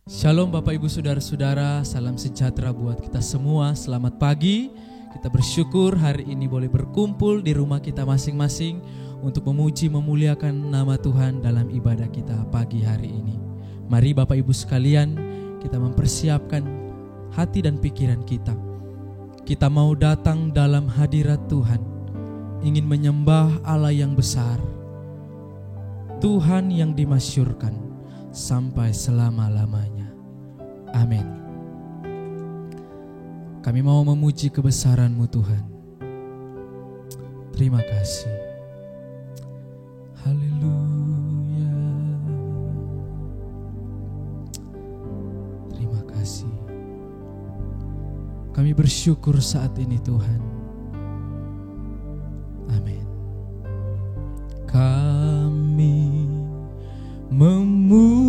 Shalom Bapak Ibu Saudara-saudara, salam sejahtera buat kita semua. Selamat pagi. Kita bersyukur hari ini boleh berkumpul di rumah kita masing-masing untuk memuji memuliakan nama Tuhan dalam ibadah kita pagi hari ini. Mari Bapak Ibu sekalian, kita mempersiapkan hati dan pikiran kita. Kita mau datang dalam hadirat Tuhan, ingin menyembah Allah yang besar, Tuhan yang dimasyurkan sampai selama-lamanya. Amin. Kami mau memuji kebesaran-Mu Tuhan. Terima kasih. Haleluya. Terima kasih. Kami bersyukur saat ini Tuhan. Amin. Kami memuji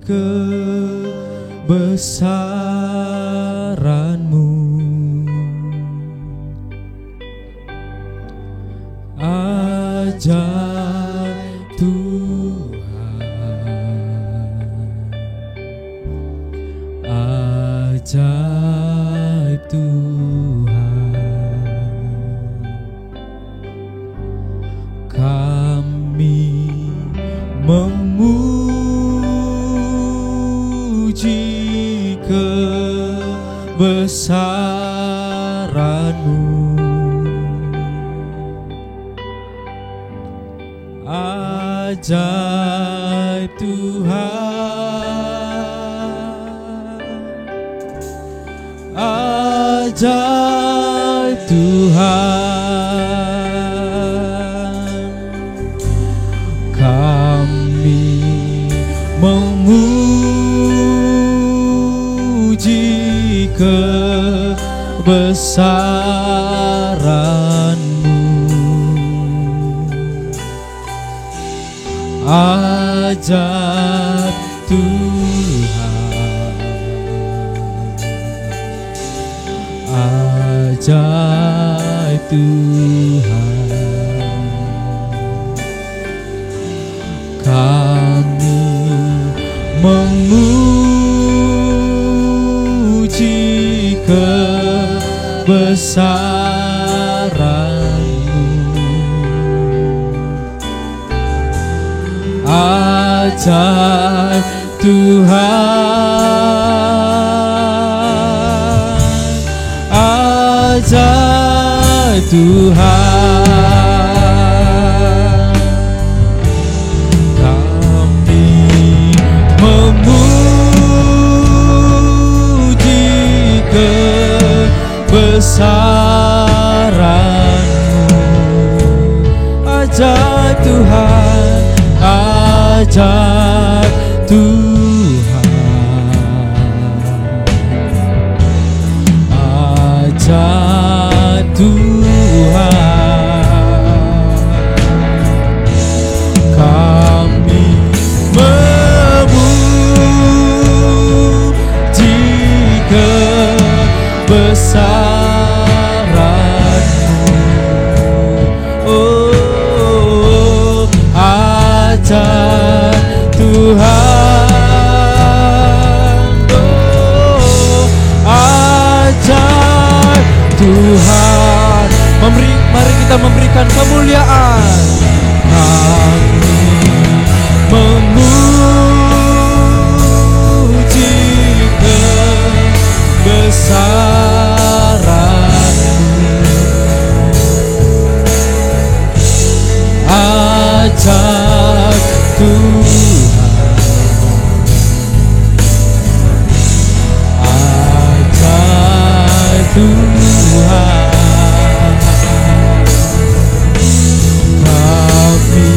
kebesaran-Mu, ajaib Tuhan, ajaib Tuhan. Kami memuji kebesaran-Mu, ajaib Tuhan, ajaib Tuhan. Kami memuji kebesaran-Mu, ajaib Tuhan, ajaib Tuhan. Kami memuji kebesaran-Mu, ajaib Tuhan, ajaib Tuhan. Kami memuji kebesaran-Mu, ajaib Tuhan, ajaib Tuhan, ajaib Tuhan. Kami memuji kebesaran-Mu, oh, ajaib Tuhan, oh, ajaib Tuhan. Mari kita memberikan kemuliaan. Kami memuji kebesaran-Mu, ajaib Tuhan, ajaib Tuhan. Kami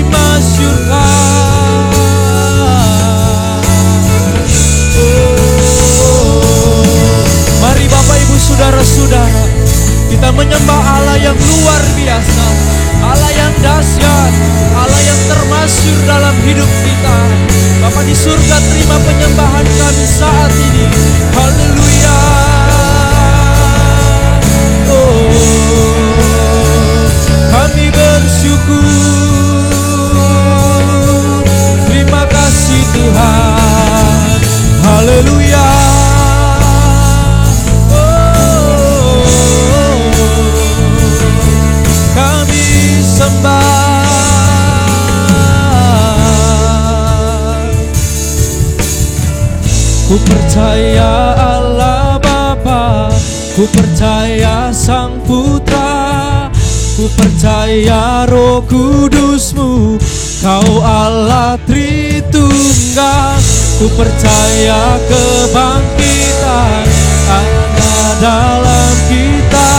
masyurkan. Mari Bapak Ibu Saudara-saudara, kita menyembah Allah yang luar biasa, Allah yang dahsyat, Allah yang termasyur dalam hidup kita. Bapa di surga, terima penyembahan kami saat ini. Haleluya. Oh, kami bersyukur. Terima kasih Tuhan. Haleluya. Kami sembah. Ku percaya Allah Bapa, ku percaya Sang Putra, ku percaya Roh Kudus-Mu, Kau Allah Tritunggal. Ku percaya kebangkitan ada dalam kita.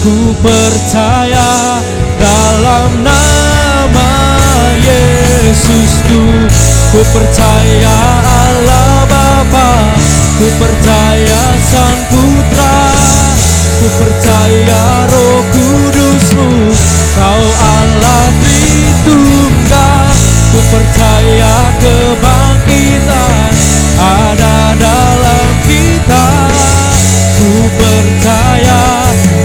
Ku percaya dalam nama Yesus. Ku percaya Allah Bapa, ku percaya Sang Putra, ku percaya Roh Kudus-Mu, Kau Allah Tritunggal. Ku percaya kebangkitan ada dalam kita. Ku percaya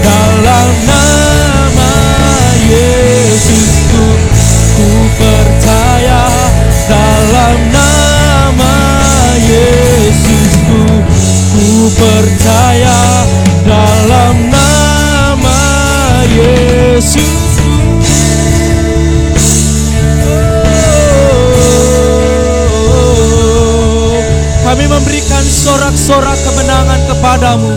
dalam nama Yesus. Ku percaya dalam nama Yesus. Ku percaya dalam nama Yesus. Kami memberikan sorak-sorak kemenangan kepadamu.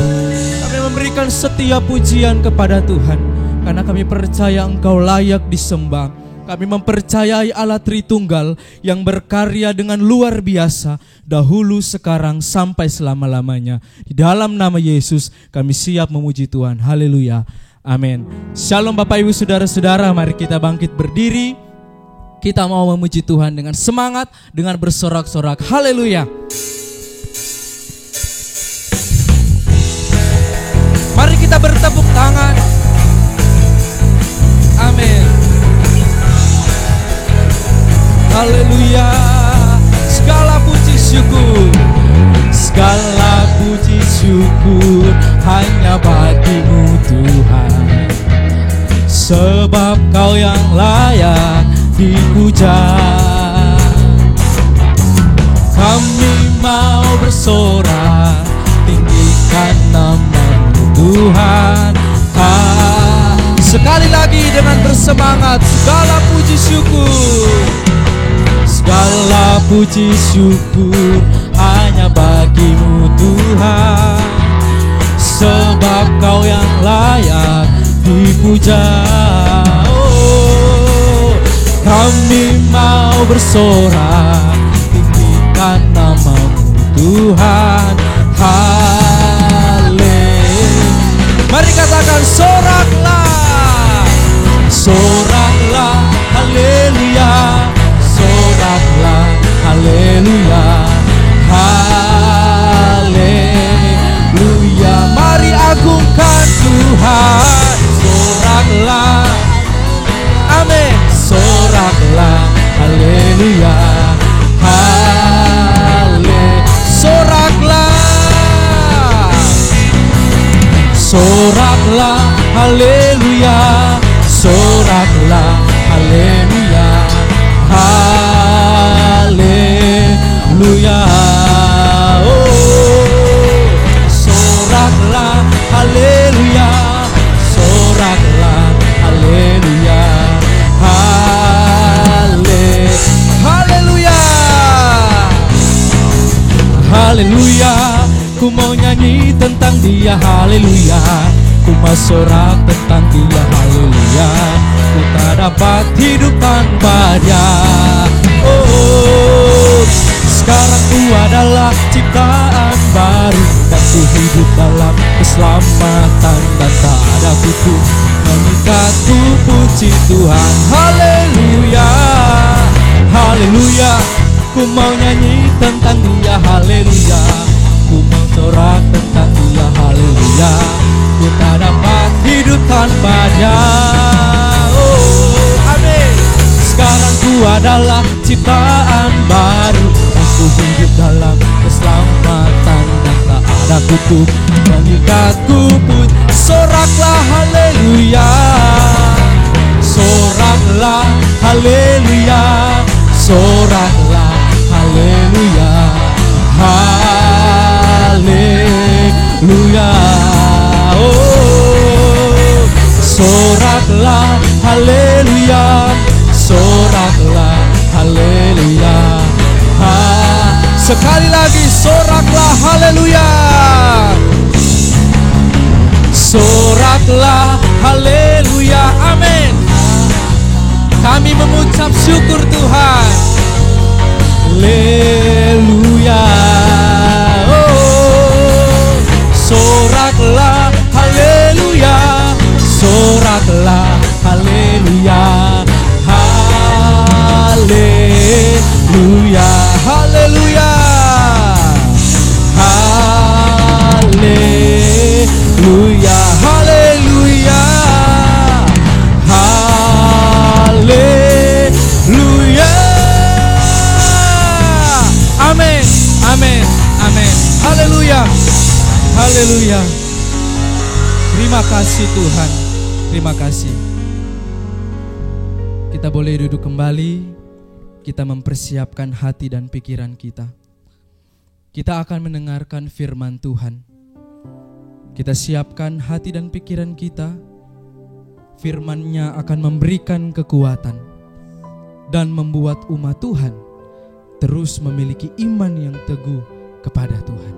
Kami memberikan setiap pujian kepada Tuhan, karena kami percaya Engkau layak disembah. Kami mempercayai Allah Tritunggal yang berkarya dengan luar biasa, dahulu, sekarang, sampai selama-lamanya. Di dalam nama Yesus kami siap memuji Tuhan. Haleluya. Amin. Shalom Bapak Ibu Saudara-saudara, mari kita bangkit berdiri. Kita mau memuji Tuhan dengan semangat, dengan bersorak-sorak. Haleluya. Mari kita bertepuk tangan. Amin. Haleluya. Segala puji syukur, segala puji syukur hanya bagi-Mu Tuhan. Sebab Kau yang layak dipuja. Kami mau bersorak, tinggikan nama-Mu Tuhan. Sekali lagi dengan bersemangat, segala puji syukur, segala puji syukur hanya bagi-Mu Tuhan. Sebab Kau yang layak dipuja. Oh, kami mau bersorak, tinggikan nama-Mu Tuhan. Mari katakan soraklah, soraklah, haleluya, soraklah, haleluya, haleluya. Mari agungkan Tuhan, soraklah, amin, soraklah, haleluya, soraklah, soraklah, haleluya, soraklah, haleluya, haleluya. Oh, soraklah, haleluya, soraklah, haleluya, haleluya, haleluya. Ku mau nyanyi tentang Dia, haleluya. Ku mau sorak tentang Dia, haleluya. Ku tak dapat hidup tanpa Dia. Oh, sekarang ku adalah ciptaan baru, dan ku hidup dalam keselamatan, dan tak ada kutu mengikat ku puji Tuhan, haleluya. Tuhan banyak. Oh, amin. Sekarang ku adalah ciptaan baru, aku hidup dalam keselamatan dan tak ada kutuk mengikatku pun. Soraklah haleluya, soraklah haleluya, soraklah haleluya, haleluya. Oh, soraklah haleluya, soraklah haleluya. Sekali lagi, soraklah haleluya, soraklah haleluya. Amin. Kami mengucap syukur Tuhan. Haleluya. Oh, soraklah haleluya, soraklah haleluya, haleluya, haleluya, haleluya, haleluya, haleluya. Amin, amin, amin. Haleluya, haleluya. Terima kasih Tuhan, terima kasih. Kita boleh duduk kembali. Kita mempersiapkan hati dan pikiran kita. Kita akan mendengarkan firman Tuhan. Kita siapkan hati dan pikiran kita. Firman-Nya akan memberikan kekuatan dan membuat umat Tuhan terus memiliki iman yang teguh kepada Tuhan.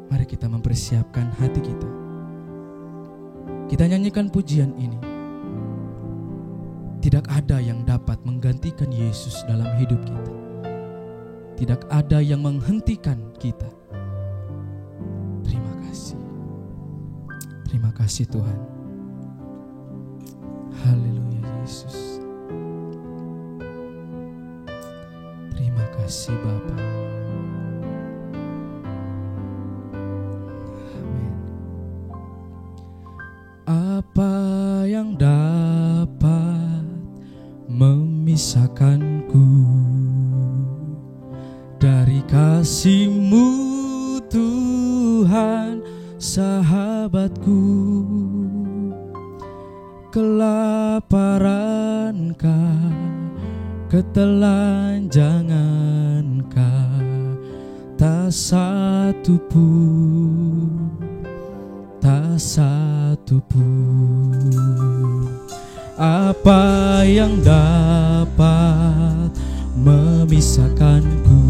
Mari kita mempersiapkan hati kita. Kita nyanyikan pujian ini. Tidak ada yang dapat menggantikan Yesus dalam hidup kita. Tidak ada yang menghentikan kita. Terima kasih. Terima kasih Tuhan. Haleluya Yesus. Terima kasih Bapa. Amin. Apa yang dapat memisahkanku dari kasih-Mu Tuhan, sahabatku? Kelaparankah, ketelanjangankah, tak satu pun, tak satu pun. Apa yang dapat memisahkanku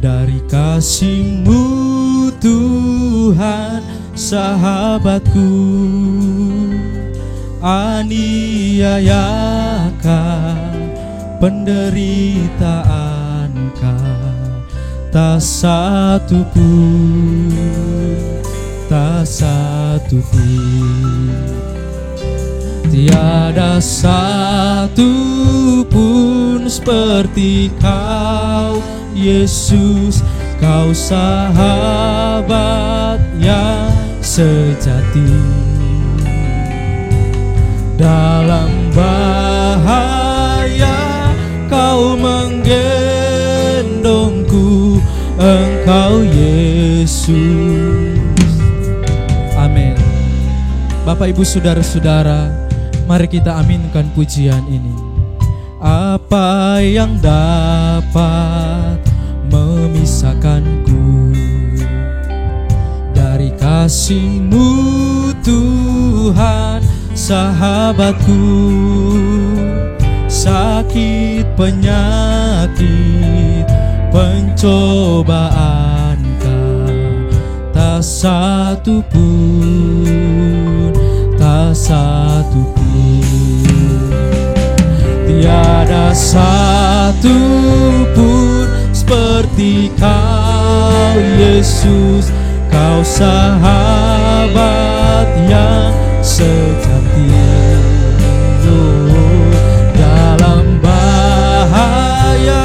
dari kasih-Mu Tuhan, sahabatku? Aniayakah, penderitaankah, tak satu pun, tak satu pun. Tiada satu pun seperti Kau, Yesus. Kau sahabat yang sejati. Dalam bahaya Kau menggendongku, Engkau Yesus. Amin. Bapak Ibu saudara-saudara, mari kita aminkan pujian ini. Apa yang dapat memisahkanku dari kasih-Mu Tuhan, sahabatku? Sakit, penyakit, pencobaankah, tak satu pun, tak satu pun. Tiada satu pun seperti Kau, Yesus. Kau sahabat yang sejati. Dalam bahaya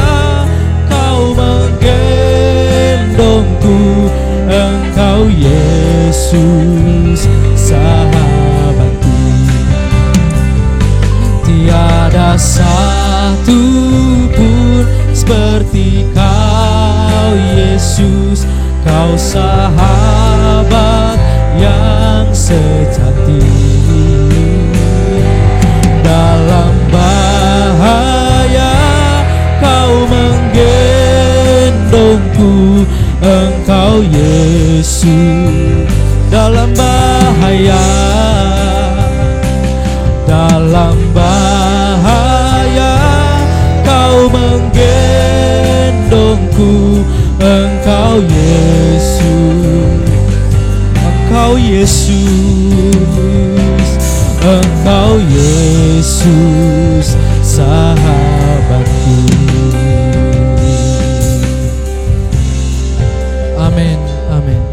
Kau menggendongku, Engkau Yesus. Engkau sahabat yang sejati. Dalam bahaya Kau menggendongku, Engkau Yesus. Dalam bahaya, dalam bahaya Kau menggendongku, Engkau Yesus. Engkau Yesus, Engkau Yesus, sahabatku. Amin, amin.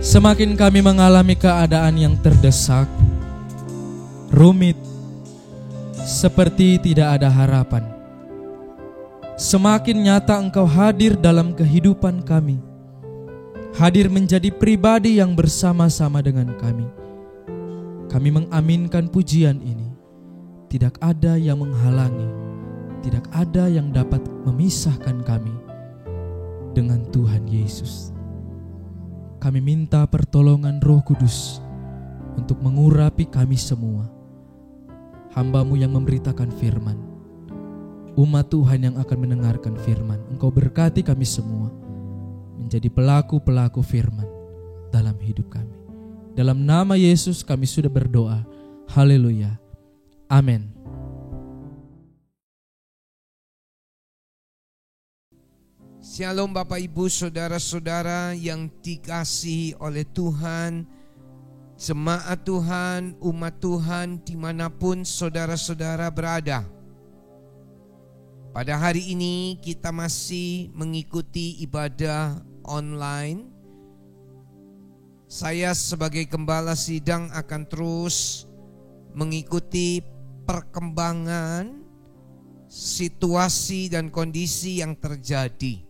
Semakin kami mengalami keadaan yang terdesak, rumit, seperti tidak ada harapan, semakin nyata Engkau hadir dalam kehidupan kami, hadir menjadi pribadi yang bersama-sama dengan kami. Kami mengaminkan pujian ini. Tidak ada yang menghalangi, tidak ada yang dapat memisahkan kami dengan Tuhan Yesus. Kami minta pertolongan Roh Kudus untuk mengurapi kami semua, hamba-Mu yang memberitakan firman, umat Tuhan yang akan mendengarkan firman. Engkau berkati kami semua menjadi pelaku-pelaku firman dalam hidup kami. Dalam nama Yesus kami sudah berdoa. Haleluya. Amin. Shalom Bapak Ibu Saudara-saudara yang dikasihi oleh Tuhan, jemaat Tuhan, umat Tuhan dimanapun saudara-saudara berada. Pada hari ini kita masih mengikuti ibadah online. Saya sebagai gembala sidang akan terus mengikuti perkembangan situasi dan kondisi yang terjadi.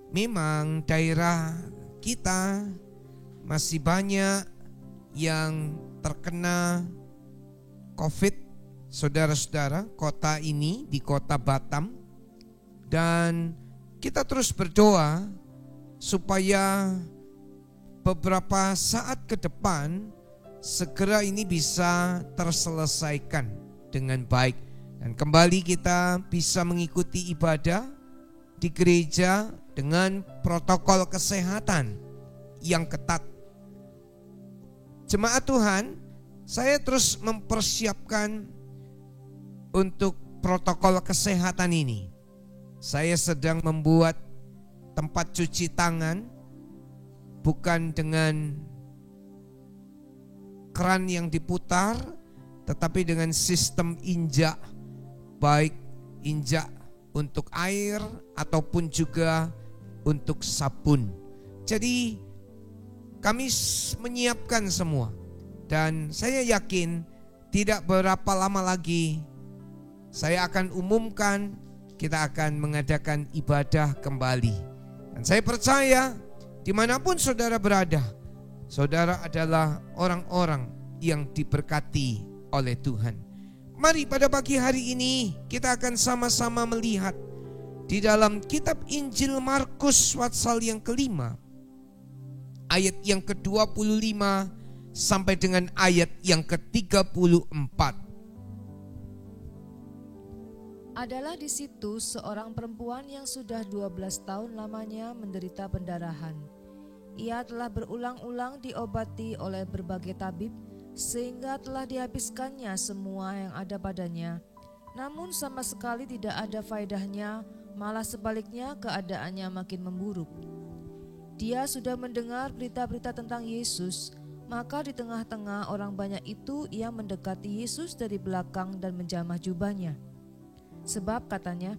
Memang daerah kita masih banyak yang terkena COVID, saudara-saudara, kota ini di kota Batam. Dan kita terus berdoa supaya beberapa saat ke depan segera ini bisa terselesaikan dengan baik, dan kembali kita bisa mengikuti ibadah di gereja dengan protokol kesehatan yang ketat. Jemaat Tuhan, saya terus mempersiapkan untuk protokol kesehatan ini. Saya sedang membuat tempat cuci tangan, bukan dengan keran yang diputar, tetapi dengan sistem injak, baik injak untuk air ataupun juga untuk sabun. Jadi kami menyiapkan semua, dan saya yakin tidak berapa lama lagi saya akan umumkan kita akan mengadakan ibadah kembali. Dan saya percaya dimanapun saudara berada, saudara adalah orang-orang yang diberkati oleh Tuhan. Mari pada pagi hari ini kita akan sama-sama melihat di dalam kitab Injil Markus pasal yang kelima, ayat yang ke-25 sampai dengan ayat yang ke-34. Adalah di situ seorang perempuan yang sudah 12 tahun lamanya menderita pendarahan. Ia telah berulang-ulang diobati oleh berbagai tabib, sehingga telah dihabiskannya semua yang ada padanya. Namun sama sekali tidak ada faedahnya, malah sebaliknya keadaannya makin memburuk. Dia sudah mendengar berita-berita tentang Yesus, maka di tengah-tengah orang banyak itu ia mendekati Yesus dari belakang dan menjamah jubahnya. Sebab katanya,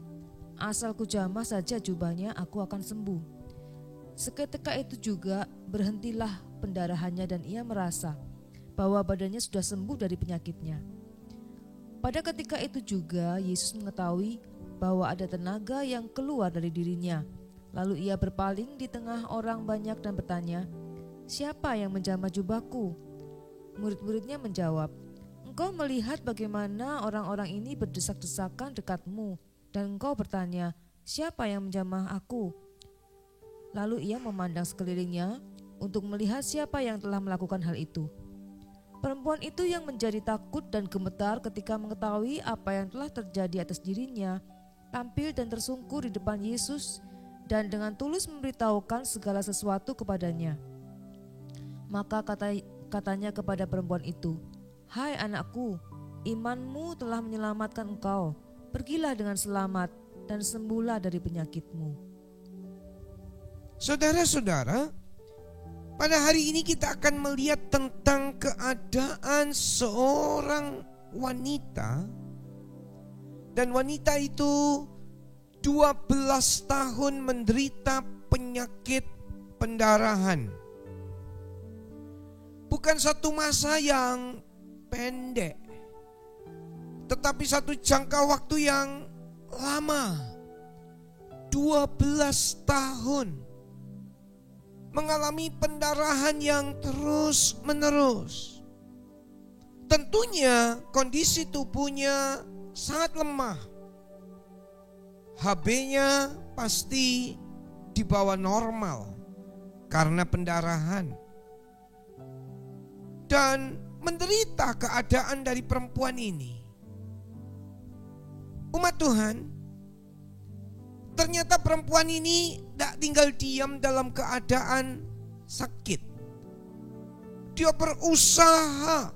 asal ku jamah saja jubahnya aku akan sembuh. Seketika itu juga berhentilah pendarahannya dan ia merasa bahwa badannya sudah sembuh dari penyakitnya. Pada ketika itu juga Yesus mengetahui bahwa ada tenaga yang keluar dari dirinya. Lalu ia berpaling di tengah orang banyak dan bertanya, "Siapa yang menjamah jubahku?" Murid-muridnya menjawab, "Engkau melihat bagaimana orang-orang ini berdesak-desakan dekatmu, dan engkau bertanya, siapa yang menjamah aku?" Lalu ia memandang sekelilingnya untuk melihat siapa yang telah melakukan hal itu. Perempuan itu yang menjadi takut dan gemetar ketika mengetahui apa yang telah terjadi atas dirinya, tampil dan tersungkur di depan Yesus dan dengan tulus memberitahukan segala sesuatu kepadanya. Maka katanya kepada perempuan itu, "Hai anakku, imanmu telah menyelamatkan engkau. Pergilah dengan selamat dan sembuhlah dari penyakitmu." Saudara-saudara, pada hari ini kita akan melihat tentang keadaan seorang wanita. Dan wanita itu 12 tahun menderita penyakit pendarahan. Bukan satu masa yang pendek, tetapi satu jangka waktu yang lama. 12 tahun mengalami pendarahan yang terus menerus. Tentunya kondisi tubuhnya sangat lemah. HB-nya pasti di bawah normal karena pendarahan. Dan menderita keadaan dari perempuan ini. Umat Tuhan, ternyata perempuan ini tidak tinggal diam dalam keadaan sakit. Dia berusaha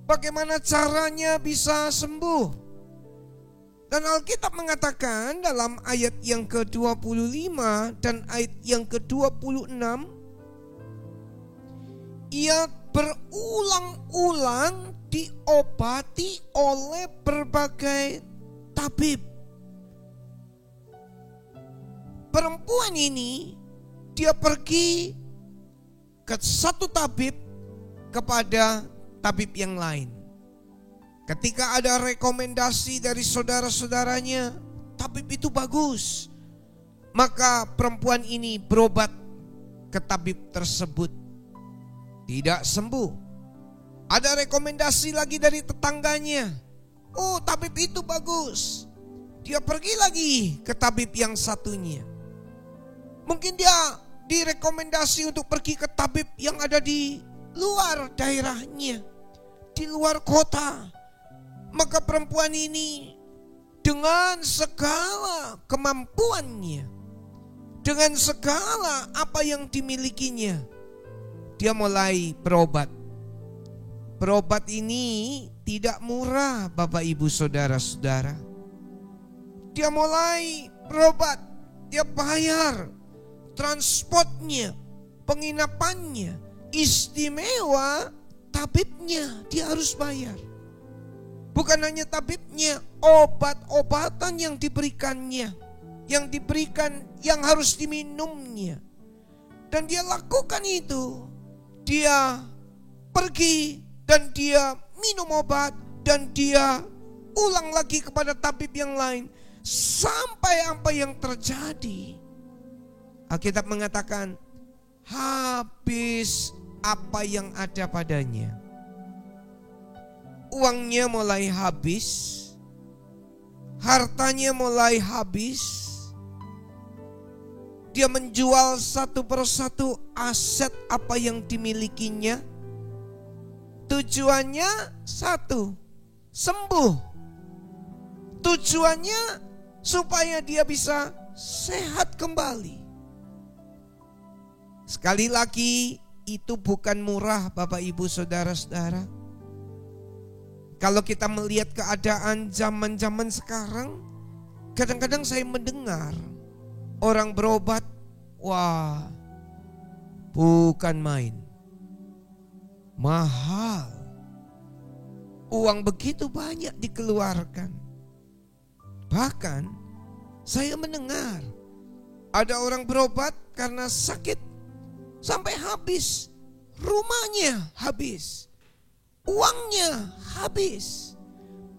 bagaimana caranya bisa sembuh. Dan Alkitab mengatakan dalam ayat yang ke-25 dan ayat yang ke-26, ia berulang-ulang diobati oleh berbagai tabib. Perempuan ini dia pergi ke satu tabib kepada tabib yang lain. Ketika ada rekomendasi dari saudara-saudaranya, tabib itu bagus, maka perempuan ini berobat ke tabib tersebut, tidak sembuh. Ada rekomendasi lagi dari tetangganya, oh tabib itu bagus, dia pergi lagi ke tabib yang satunya. Mungkin dia direkomendasi untuk pergi ke tabib yang ada di luar daerahnya, di luar kota. Maka perempuan ini dengan segala kemampuannya, dengan segala apa yang dimilikinya, dia mulai berobat. Berobat ini tidak murah, Bapak Ibu Saudara-saudara. Dia mulai berobat, dia bayar transportnya, penginapannya, istimewa tabibnya dia harus bayar. Bukan hanya tabibnya, obat-obatan yang diberikannya, yang harus diminumnya. Dan dia lakukan itu. Dia pergi dan dia minum obat dan dia ulang lagi kepada tabib yang lain sampai apa yang terjadi. Alkitab mengatakan habis apa yang ada padanya. Uangnya mulai habis, hartanya mulai habis. Dia menjual satu persatu aset apa yang dimilikinya. Tujuannya satu, sembuh. Tujuannya supaya dia bisa sehat kembali. Sekali lagi, itu bukan murah, Bapak Ibu Saudara-saudara. Kalau kita melihat keadaan zaman-zaman sekarang, kadang-kadang saya mendengar orang berobat, wah, bukan main, mahal. Uang begitu banyak dikeluarkan. Bahkan saya mendengar ada orang berobat karena sakit sampai habis, rumahnya habis, uangnya habis.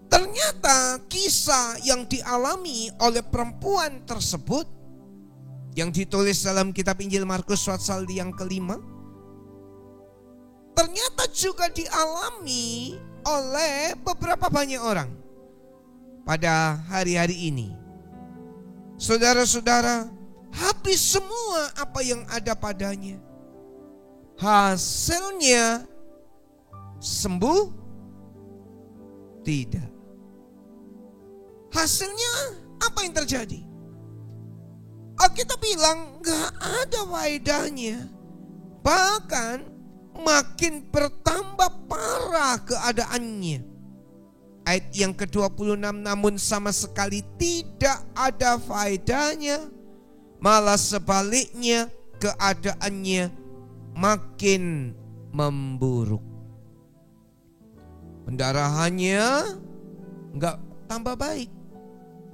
Ternyata kisah yang dialami oleh perempuan tersebut, yang ditulis dalam kitab Injil Markus pasal yang ke-5, ternyata juga dialami oleh beberapa banyak orang pada hari-hari ini. Saudara-saudara, habis semua apa yang ada padanya. Hasilnya sembuh? Tidak. Hasilnya apa yang terjadi? Alkitab bilang gak ada faedahnya. Bahkan makin bertambah parah keadaannya. Ayat yang ke-26, namun sama sekali tidak ada faedahnya. Malah sebaliknya keadaannya makin memburuk. Pendarahannya gak tambah baik,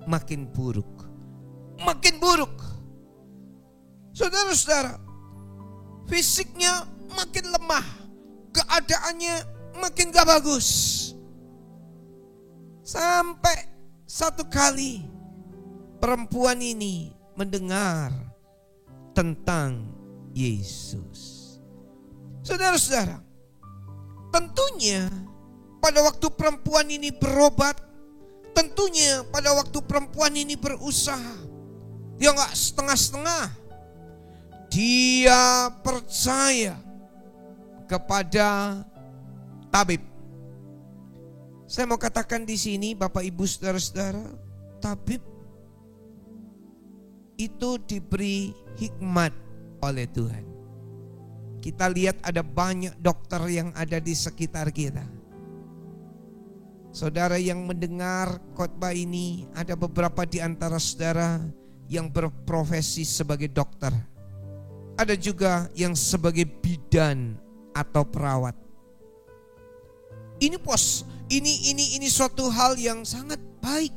makin buruk. Makin buruk. Saudara-saudara, fisiknya makin lemah, keadaannya makin gak bagus. Sampai satu kali perempuan ini mendengar tentang Yesus. Saudara-saudara, tentunya pada waktu perempuan ini berobat, tentunya pada waktu perempuan ini berusaha, dia gak setengah-setengah. Dia percaya kepada tabib. Saya mau katakan di sini, Bapak Ibu saudara-saudara, tabib itu diberi hikmat oleh Tuhan. Kita lihat ada banyak dokter yang ada di sekitar kita. Saudara yang mendengar khotbah ini, ada beberapa di antara saudara yang berprofesi sebagai dokter. Ada juga yang sebagai bidan atau perawat. Ini suatu hal yang sangat baik.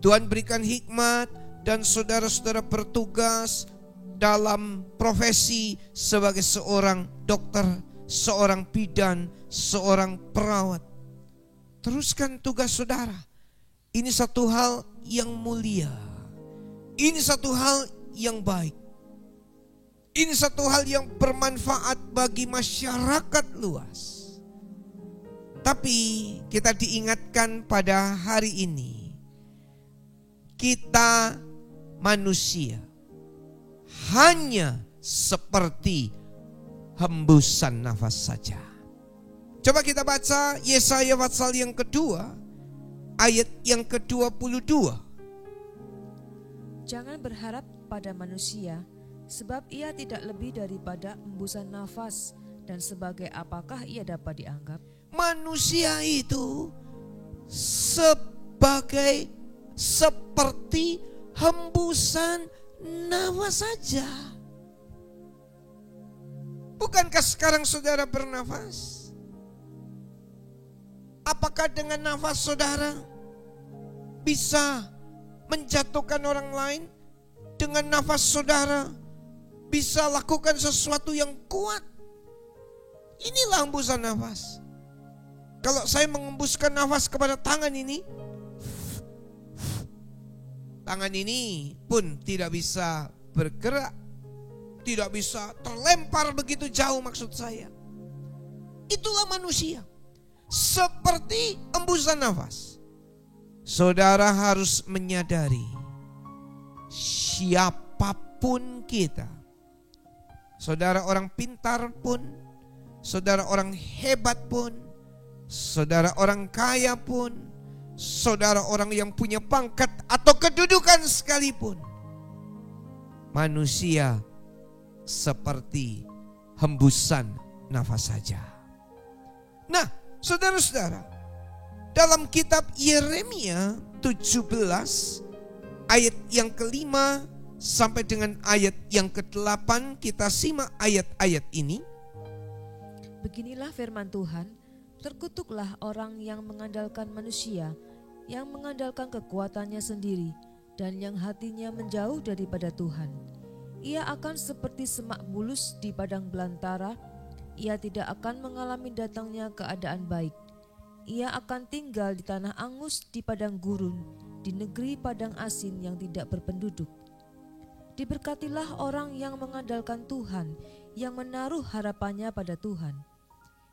Tuhan berikan hikmat dan saudara-saudara bertugas dalam profesi sebagai seorang dokter, seorang bidan, seorang perawat. Teruskan tugas saudara. Ini satu hal yang mulia. Ini satu hal yang baik. Ini satu hal yang bermanfaat bagi masyarakat luas. Tapi kita diingatkan pada hari ini, kita manusia hanya seperti hembusan nafas saja. Coba kita baca Yesaya pasal yang kedua, ayat yang ke-22. Jangan berharap pada manusia, sebab ia tidak lebih daripada embusan nafas, dan sebagai apakah ia dapat dianggap? Manusia itu seperti hembusan nafas saja. Bukankah sekarang saudara bernafas? Apakah dengan nafas saudara bisa menjatuhkan orang lain? Dengan nafas saudara bisa lakukan sesuatu yang kuat? Inilah hembusan nafas. Kalau saya mengembuskan nafas kepada tangan ini, tangan ini pun tidak bisa bergerak, tidak bisa terlempar begitu jauh, maksud saya. Itulah manusia, seperti embusan nafas. Saudara harus menyadari, siapapun kita, saudara orang pintar pun, saudara orang hebat pun, saudara orang kaya pun, saudara orang yang punya pangkat atau kedudukan sekalipun, manusia seperti hembusan nafas saja. Nah, saudara-saudara, dalam kitab Yeremia 17 ayat yang ke-5 sampai dengan ayat yang ke-8, kita simak ayat-ayat ini. Beginilah firman Tuhan, terkutuklah orang yang mengandalkan manusia, yang mengandalkan kekuatannya sendiri, dan yang hatinya menjauh daripada Tuhan. Ia akan seperti semak bulus di padang belantara, ia tidak akan mengalami datangnya keadaan baik. Ia akan tinggal di tanah angus di padang gurun, di negeri padang asin yang tidak berpenduduk. Diberkatilah orang yang mengandalkan Tuhan, yang menaruh harapannya pada Tuhan.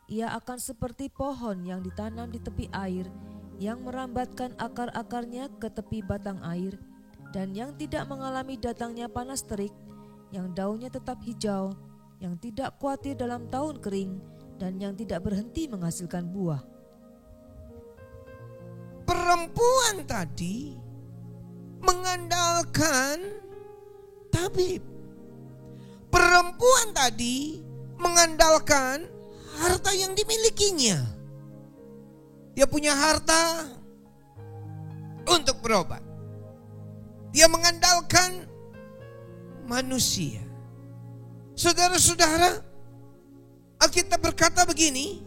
Ia akan seperti pohon yang ditanam di tepi air, yang merambatkan akar-akarnya ke tepi batang air. dan yang tidak mengalami datangnya panas terik, yang daunnya tetap hijau, yang tidak khawatir dalam tahun kering, dan yang tidak berhenti menghasilkan buah. Perempuan tadi mengandalkan tabib. Perempuan tadi mengandalkan harta yang dimilikinya. Dia punya harta untuk berobat. Dia mengandalkan manusia. Saudara-saudara, Alkitab berkata begini,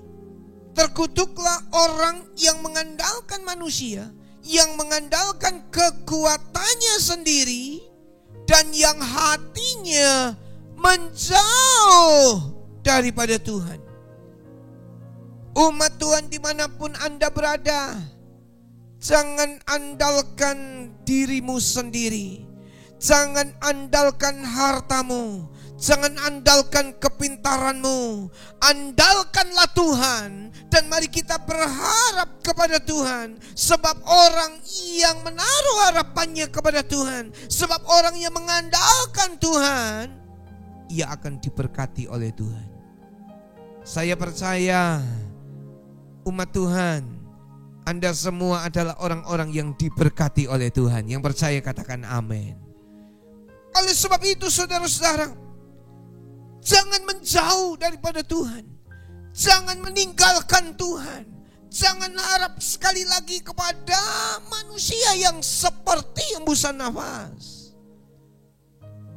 terkutuklah orang yang mengandalkan manusia, yang mengandalkan kekuatannya sendiri, dan yang hatinya menjauh daripada Tuhan. Umat Tuhan dimanapun Anda berada, jangan andalkan dirimu sendiri. Jangan andalkan hartamu. Jangan andalkan kepintaranmu. Andalkanlah Tuhan. Dan mari kita berharap kepada Tuhan. Sebab orang yang menaruh harapannya kepada Tuhan, sebab orang yang mengandalkan Tuhan, ia akan diberkati oleh Tuhan. Saya percaya umat Tuhan, Anda semua adalah orang-orang yang diberkati oleh Tuhan. Yang percaya katakan amin. Oleh sebab itu saudara-saudara, jangan menjauh daripada Tuhan. Jangan meninggalkan Tuhan. Jangan harap sekali lagi kepada manusia yang seperti hembusan nafas.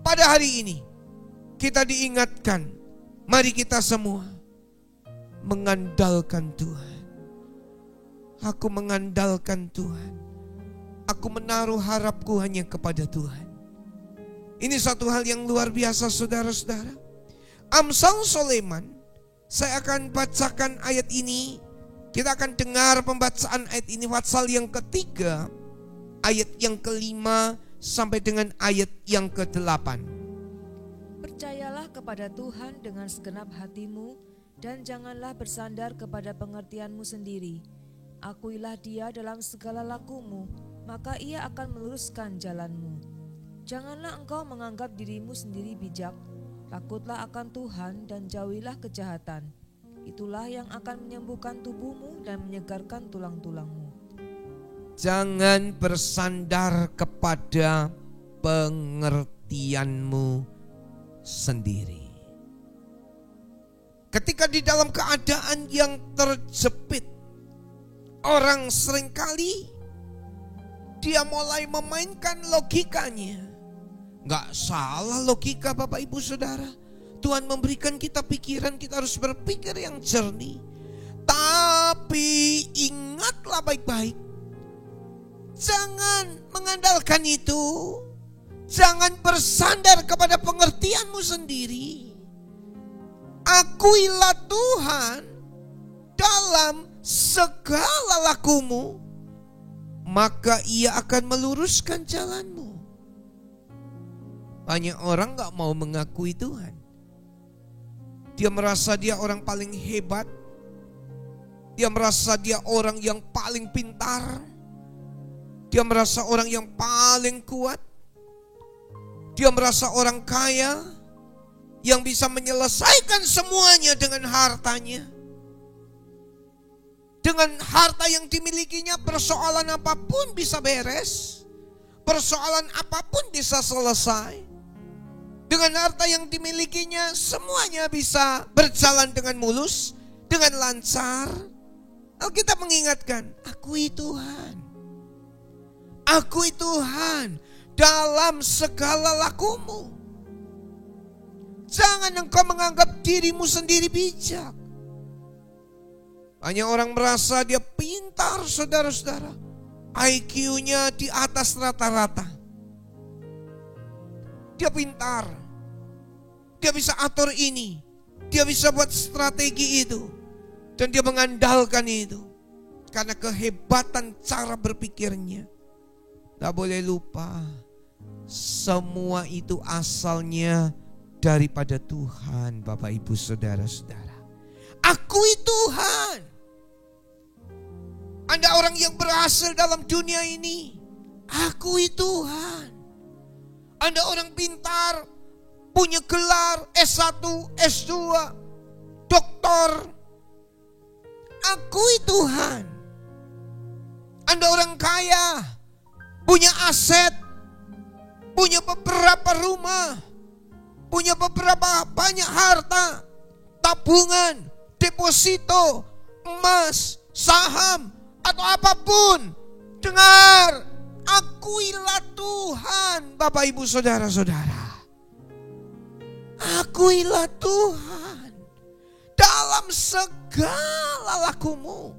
Pada hari ini kita diingatkan, mari kita semua mengandalkan Tuhan. Aku mengandalkan Tuhan. Aku menaruh harapku hanya kepada Tuhan. Ini satu hal yang luar biasa saudara-saudara. Amsal Sulaiman, saya akan bacakan ayat ini. Kita akan dengar pembacaan ayat ini, pasal yang ketiga, ayat yang kelima sampai dengan ayat yang ke-8. Percayalah kepada Tuhan dengan segenap hatimu, dan janganlah bersandar kepada pengertianmu sendiri. Akuilah Dia dalam segala lakumu, maka Ia akan meluruskan jalanmu. Janganlah engkau menganggap dirimu sendiri bijak. Takutlah akan Tuhan dan jauhilah kejahatan. Itulah yang akan menyembuhkan tubuhmu dan menyegarkan tulang-tulangmu. Jangan bersandar kepada pengertianmu sendiri. Ketika di dalam keadaan yang terjepit, orang seringkali dia mulai memainkan logikanya. Gak salah logika Bapak Ibu Saudara. Tuhan memberikan kita pikiran, kita harus berpikir yang jernih. Tapi ingatlah baik-baik, jangan mengandalkan itu. Jangan bersandar kepada pengertianmu sendiri. Akuilah Tuhan dalam segala lakumu, maka Ia akan meluruskan jalanmu. Banyak orang gak mau mengakui Tuhan. Dia merasa dia orang paling hebat. Dia merasa dia orang yang paling pintar. Dia merasa orang yang paling kuat. Dia merasa orang kaya yang bisa menyelesaikan semuanya dengan hartanya. Dengan harta yang dimilikinya, persoalan apapun bisa beres. Persoalan apapun bisa selesai. Dengan harta yang dimilikinya, semuanya bisa berjalan dengan mulus, dengan lancar. Alkitab mengingatkan, akui Tuhan. Akui Tuhan dalam segala lakumu. Jangan engkau menganggap dirimu sendiri bijak. Banyak orang merasa dia pintar, saudara-saudara. IQ-nya di atas rata-rata. Dia pintar. Dia bisa atur ini. Dia bisa buat strategi itu. Dan dia mengandalkan itu. Karena kehebatan cara berpikirnya. Tak boleh lupa, semua itu asalnya daripada Tuhan, Bapak Ibu Saudara-saudara. Akui Tuhan. Anda orang yang berhasil dalam dunia ini, akui Tuhan. Anda orang pintar, punya gelar S1, S2, doktor. Akui Tuhan. Anda orang kaya, punya aset, punya beberapa rumah, punya beberapa banyak harta, tabungan, deposito, emas, saham, atau apapun. Dengar, akuilah Tuhan, Bapak Ibu Saudara-saudara. Akuilah Tuhan dalam segala lakumu.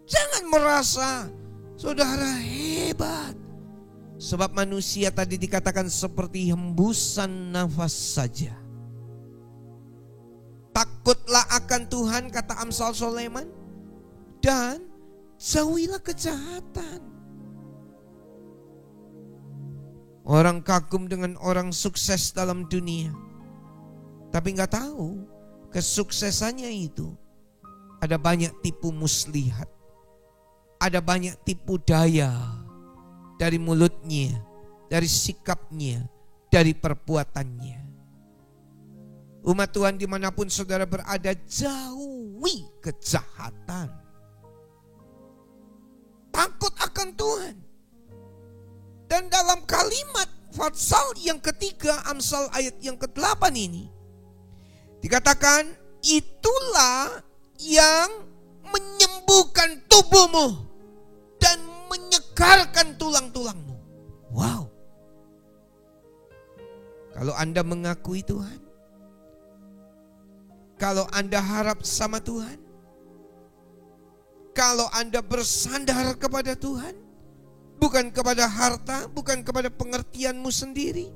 Jangan merasa saudara hebat. Sebab manusia tadi dikatakan seperti hembusan nafas saja. Takutlah akan Tuhan, kata Amsal Sulaiman, dan jauhilah kejahatan. Orang kagum dengan orang sukses dalam dunia, tapi nggak tahu kesuksesannya itu ada banyak tipu muslihat, ada banyak tipu daya dari mulutnya, dari sikapnya, dari perbuatannya. Umat Tuhan dimanapun saudara berada, jauhi kejahatan. Takut akan Tuhan. Dan dalam kalimat pasal yang ketiga, Amsal ayat yang ke-8 ini, dikatakan, itulah yang menyembuhkan tubuhmu dan menyegarkan tulang-tulangmu. Wow. Kalau Anda mengakui Tuhan, kalau Anda harap sama Tuhan, kalau Anda bersandar kepada Tuhan, bukan kepada harta, bukan kepada pengertianmu sendiri,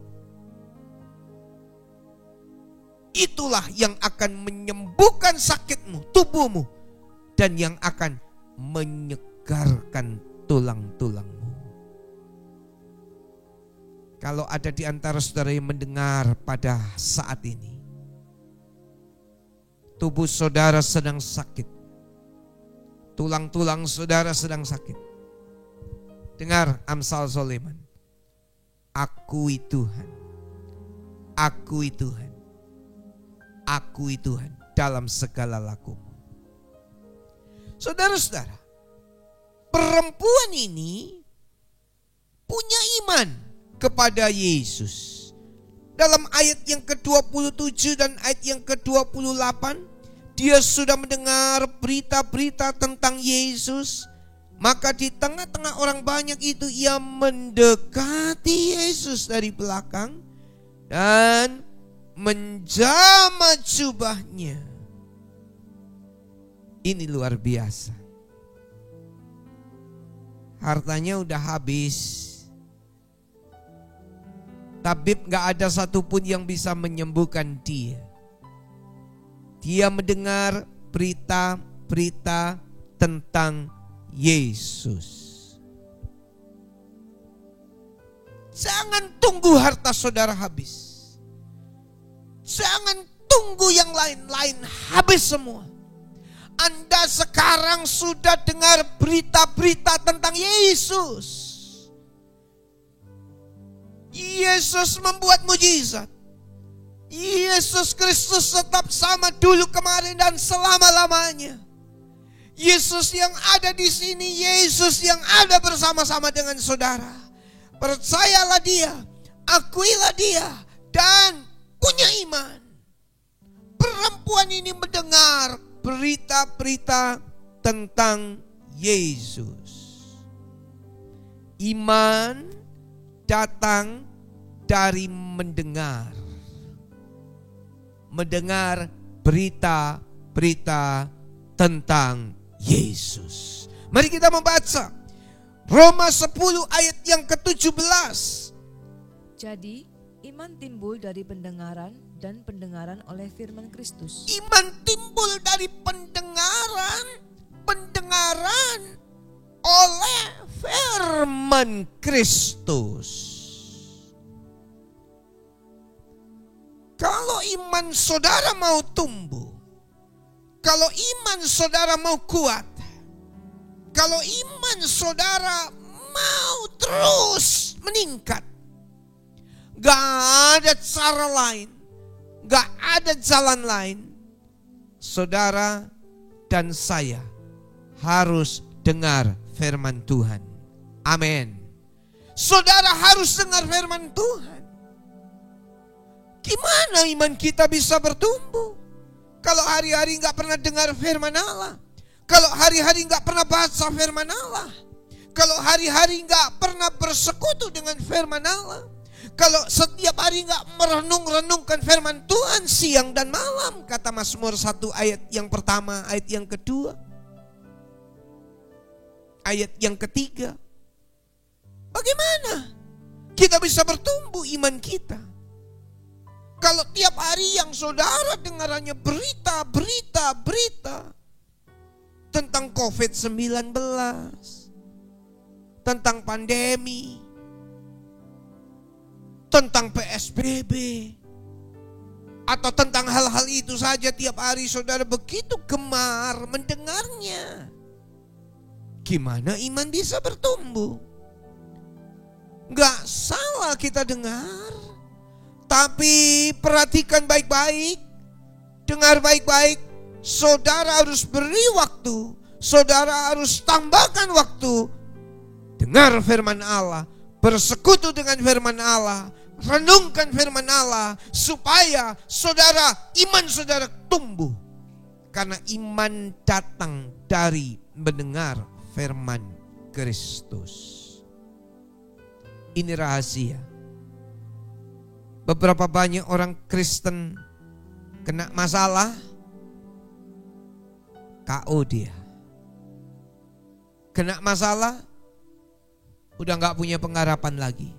itulah yang akan menyembuhkan sakitmu, tubuhmu, dan yang akan menyegarkan tulang-tulangmu. Kalau ada di antara saudara yang mendengar pada saat ini, tubuh saudara sedang sakit, tulang-tulang saudara sedang sakit, dengar Amsal Sulaiman. Akui Tuhan. Akui Tuhan. Akui Tuhan dalam segala lakumu. Saudara-saudara, perempuan ini punya iman kepada Yesus. Dalam ayat yang ke-27 dan ayat yang ke-28, dia sudah mendengar berita-berita tentang Yesus. Maka di tengah-tengah orang banyak itu, ia mendekati Yesus dari belakang dan menjamah jubahnya. Ini luar biasa. Hartanya udah habis. Tabib gak ada satupun yang bisa menyembuhkan dia. Dia mendengar berita-berita tentang Yesus. Jangan tunggu harta saudara habis. Jangan tunggu yang lain-lain habis semua. Anda sekarang sudah dengar berita-berita tentang Yesus. Yesus membuat mujizat. Yesus Kristus tetap sama dulu, kemarin, dan selama-lamanya. Yesus yang ada di sini, Yesus yang ada bersama-sama dengan saudara. Percayalah dia, akuilah dia, dan punya iman. Perempuan ini mendengar berita-berita tentang Yesus. Iman datang dari mendengar. Mendengar berita-berita tentang Yesus. Mari kita membaca Roma 10 ayat yang ke-17. Jadi iman timbul dari pendengaran, dan pendengaran oleh firman Kristus. Iman timbul dari pendengaran, pendengaran oleh firman Kristus. Kalau iman saudara mau tumbuh, kalau iman saudara mau kuat, kalau iman saudara mau terus meningkat. Gak ada cara lain, gak ada jalan lain. Saudara dan saya harus dengar firman Tuhan. Amin. Saudara harus dengar firman Tuhan. Gimana iman kita bisa bertumbuh kalau hari-hari gak pernah dengar firman Allah? Kalau hari-hari gak pernah baca firman Allah? Kalau hari-hari gak pernah bersekutu dengan firman Allah? Kalau setiap hari gak merenung-renungkan firman Tuhan siang dan malam, kata Mazmur 1 ayat yang pertama, ayat yang kedua, ayat yang ketiga. Bagaimana kita bisa bertumbuh iman kita kalau tiap hari yang saudara dengarannya berita tentang COVID-19, tentang pandemi, tentang PSBB, atau tentang hal-hal itu saja tiap hari saudara begitu gemar mendengarnya. Gimana iman bisa bertumbuh? Gak salah kita dengar, tapi perhatikan baik-baik, dengar baik-baik. Saudara harus beri waktu, saudara harus tambahkan waktu. Dengar firman Allah, bersekutu dengan firman Allah, renungkan firman Allah, supaya iman saudara tumbuh. Karena iman datang dari mendengar firman Kristus. Ini rahasia. Beberapa banyak orang Kristen kena masalah, KO dia. Kena masalah, udah gak punya pengharapan lagi,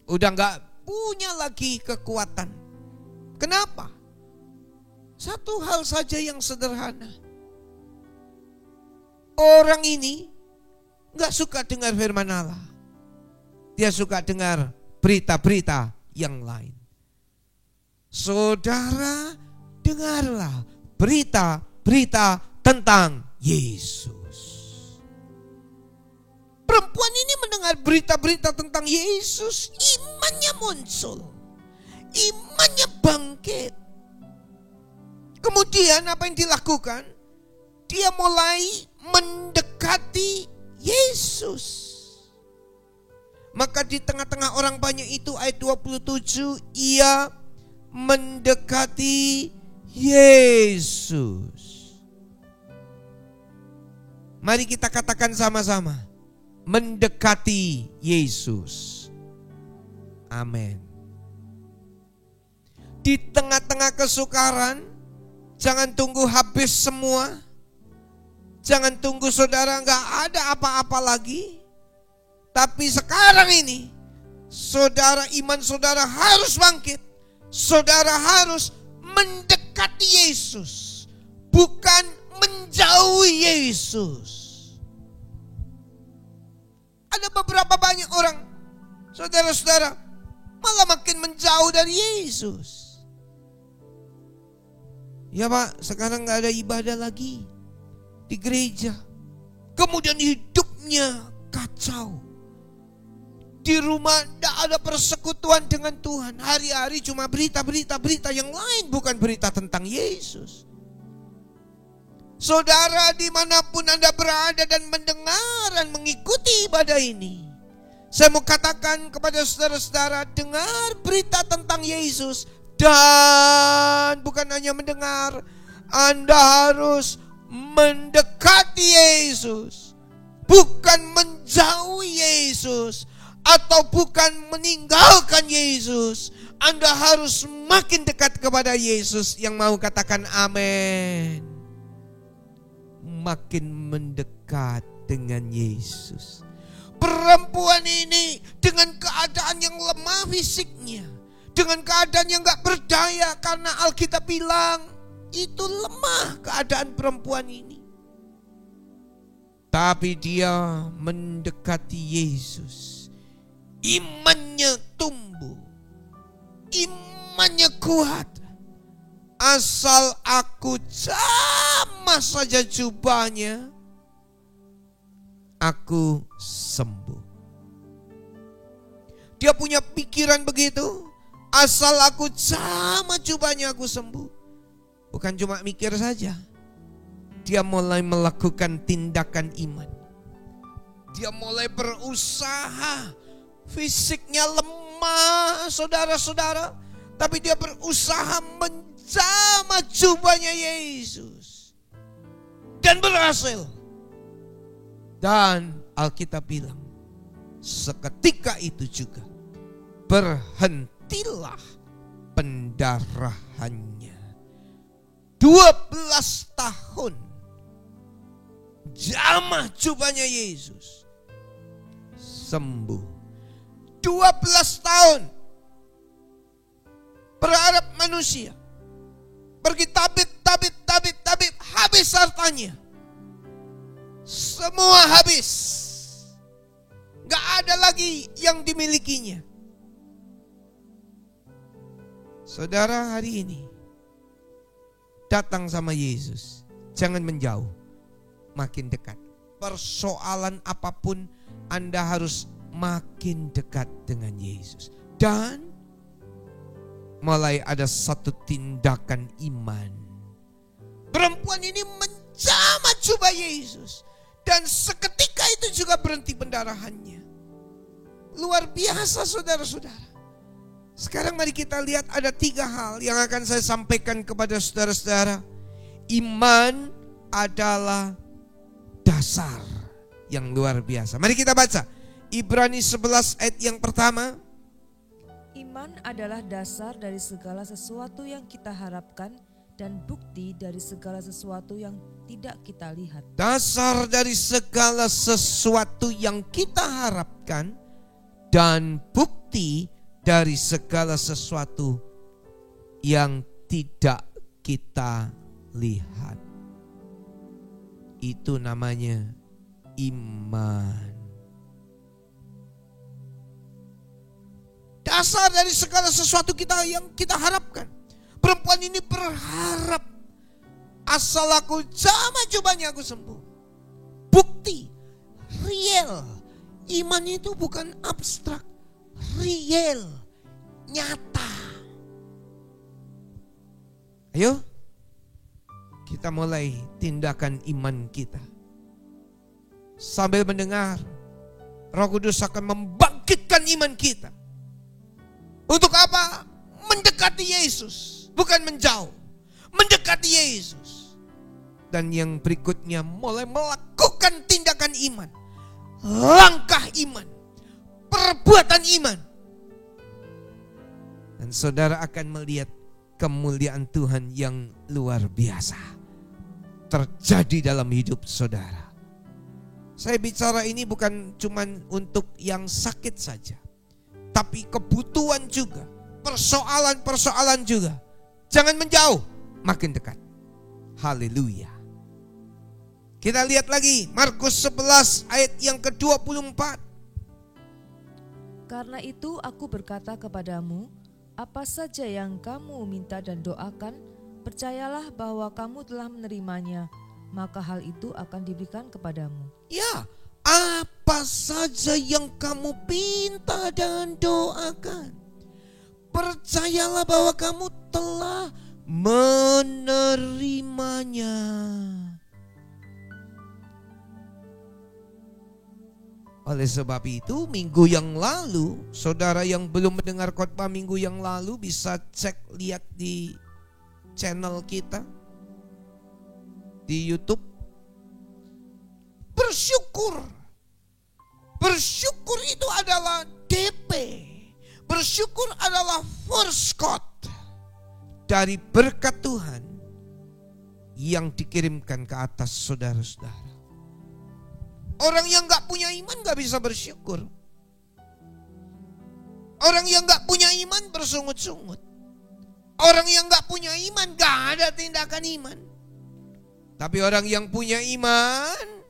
udah gak punya lagi kekuatan. Kenapa? Satu hal saja yang sederhana. Orang ini gak suka dengar firman Allah. Dia suka dengar berita-berita yang lain. Saudara, dengarlah berita-berita tentang Yesus. Perempuan ini mendengar berita-berita tentang Yesus, imannya muncul, imannya bangkit. Kemudian apa yang dilakukan? Dia mulai mendekati Yesus. Maka di tengah-tengah orang banyak itu, ayat 27, ia mendekati Yesus. Mari kita katakan sama-sama, mendekati Yesus. Amin. Di tengah-tengah kesukaran, jangan tunggu habis semua. Jangan tunggu saudara gak ada apa-apa lagi. Tapi sekarang ini, saudara, iman saudara harus bangkit. Saudara harus mendekati Yesus, bukan menjauhi Yesus. Ada beberapa banyak orang, saudara-saudara, malah makin menjauh dari Yesus. Ya Pak, sekarang gak ada ibadah lagi di gereja. Kemudian hidupnya kacau. Di rumah tidak ada persekutuan dengan Tuhan. Hari-hari cuma berita-berita yang lain, bukan berita tentang Yesus. Saudara, dimanapun Anda berada dan mendengar dan mengikuti ibadah ini, saya mau katakan kepada saudara-saudara, dengar berita tentang Yesus. Dan bukan hanya mendengar, Anda harus mendekati Yesus, bukan menjauhi Yesus, atau bukan meninggalkan Yesus. Anda harus makin dekat kepada Yesus. Yang mau katakan amin. Makin mendekat dengan Yesus. Perempuan ini dengan keadaan yang lemah fisiknya, dengan keadaan yang gak berdaya, karena Alkitab bilang itu lemah keadaan perempuan ini. Tapi dia mendekati Yesus. Imannya tumbuh, imannya kuat. Asal aku jamah saja jubahnya, aku sembuh. Dia punya pikiran begitu, asal aku sama jubahnya aku sembuh. Bukan cuma mikir saja, dia mulai melakukan tindakan iman. Dia mulai berusaha. Fisiknya lemah, saudara-saudara, tapi dia berusaha menjamah jubahnya Yesus. Dan berhasil. Dan Alkitab bilang, seketika itu juga berhentilah pendarahannya. 12 tahun jamah jubahnya Yesus, sembuh. 12 tahun berharap manusia, pergi tabib, habis hartanya. Semua habis. Gak ada lagi yang dimilikinya. Saudara, hari ini datang sama Yesus. Jangan menjauh, makin dekat. Persoalan apapun, Anda harus makin dekat dengan Yesus. Dan mulai ada satu tindakan iman. Perempuan ini menjamah jubah Yesus. Dan seketika itu juga berhenti pendarahannya. Luar biasa, saudara-saudara. Sekarang mari kita lihat, ada 3 hal yang akan saya sampaikan kepada saudara-saudara. Iman adalah dasar yang luar biasa. Mari kita baca Ibrani 11 ayat yang pertama. Iman adalah dasar dari segala sesuatu yang kita harapkan dan bukti dari segala sesuatu yang tidak kita lihat. Dasar dari segala sesuatu yang kita harapkan dan bukti dari segala sesuatu yang tidak kita lihat. Itu namanya iman. Dasar dari segala sesuatu yang kita harapkan. Perempuan ini berharap, asal aku jamah jubahnya aku sembuh. Bukti, real. Iman itu bukan abstrak, real, nyata. Ayo, kita mulai tindakan iman kita. Sambil mendengar, Roh Kudus akan membangkitkan iman kita. Untuk apa? Mendekati Yesus, bukan menjauh. Mendekati Yesus. Dan yang berikutnya mulai melakukan tindakan iman. Langkah iman. Perbuatan iman. Dan saudara akan melihat kemuliaan Tuhan yang luar biasa terjadi dalam hidup saudara. Saya bicara ini bukan cuma untuk yang sakit saja, tapi kebutuhan juga, persoalan-persoalan juga. Jangan menjauh, makin dekat. Haleluya. Kita lihat lagi Markus 11 ayat yang ke-24. Karena itu aku berkata kepadamu, apa saja yang kamu minta dan doakan, percayalah bahwa kamu telah menerimanya, maka hal itu akan diberikan kepadamu. Ya, apa saja yang kamu pinta dan doakan, percayalah bahwa kamu telah menerimanya. Oleh sebab itu, minggu yang lalu, saudara yang belum mendengar khotbah minggu yang lalu bisa cek, lihat di channel kita di YouTube. Bersyukur. Bersyukur itu adalah DP. Bersyukur adalah first cost dari berkat Tuhan yang dikirimkan ke atas saudara-saudara. Orang yang gak punya iman gak bisa bersyukur. Orang yang gak punya iman bersungut-sungut. Orang yang gak punya iman gak ada tindakan iman. Tapi orang yang punya iman,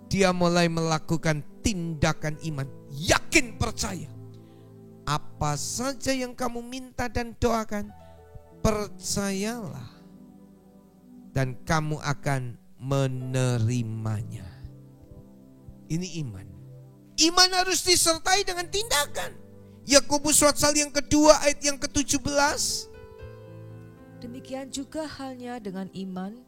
dia mulai melakukan tindakan iman. Yakin, percaya. Apa saja yang kamu minta dan doakan, percayalah, dan kamu akan menerimanya. Ini iman. Iman harus disertai dengan tindakan. Yakobus pasal yang kedua ayat yang ke-17. Demikian juga halnya dengan iman.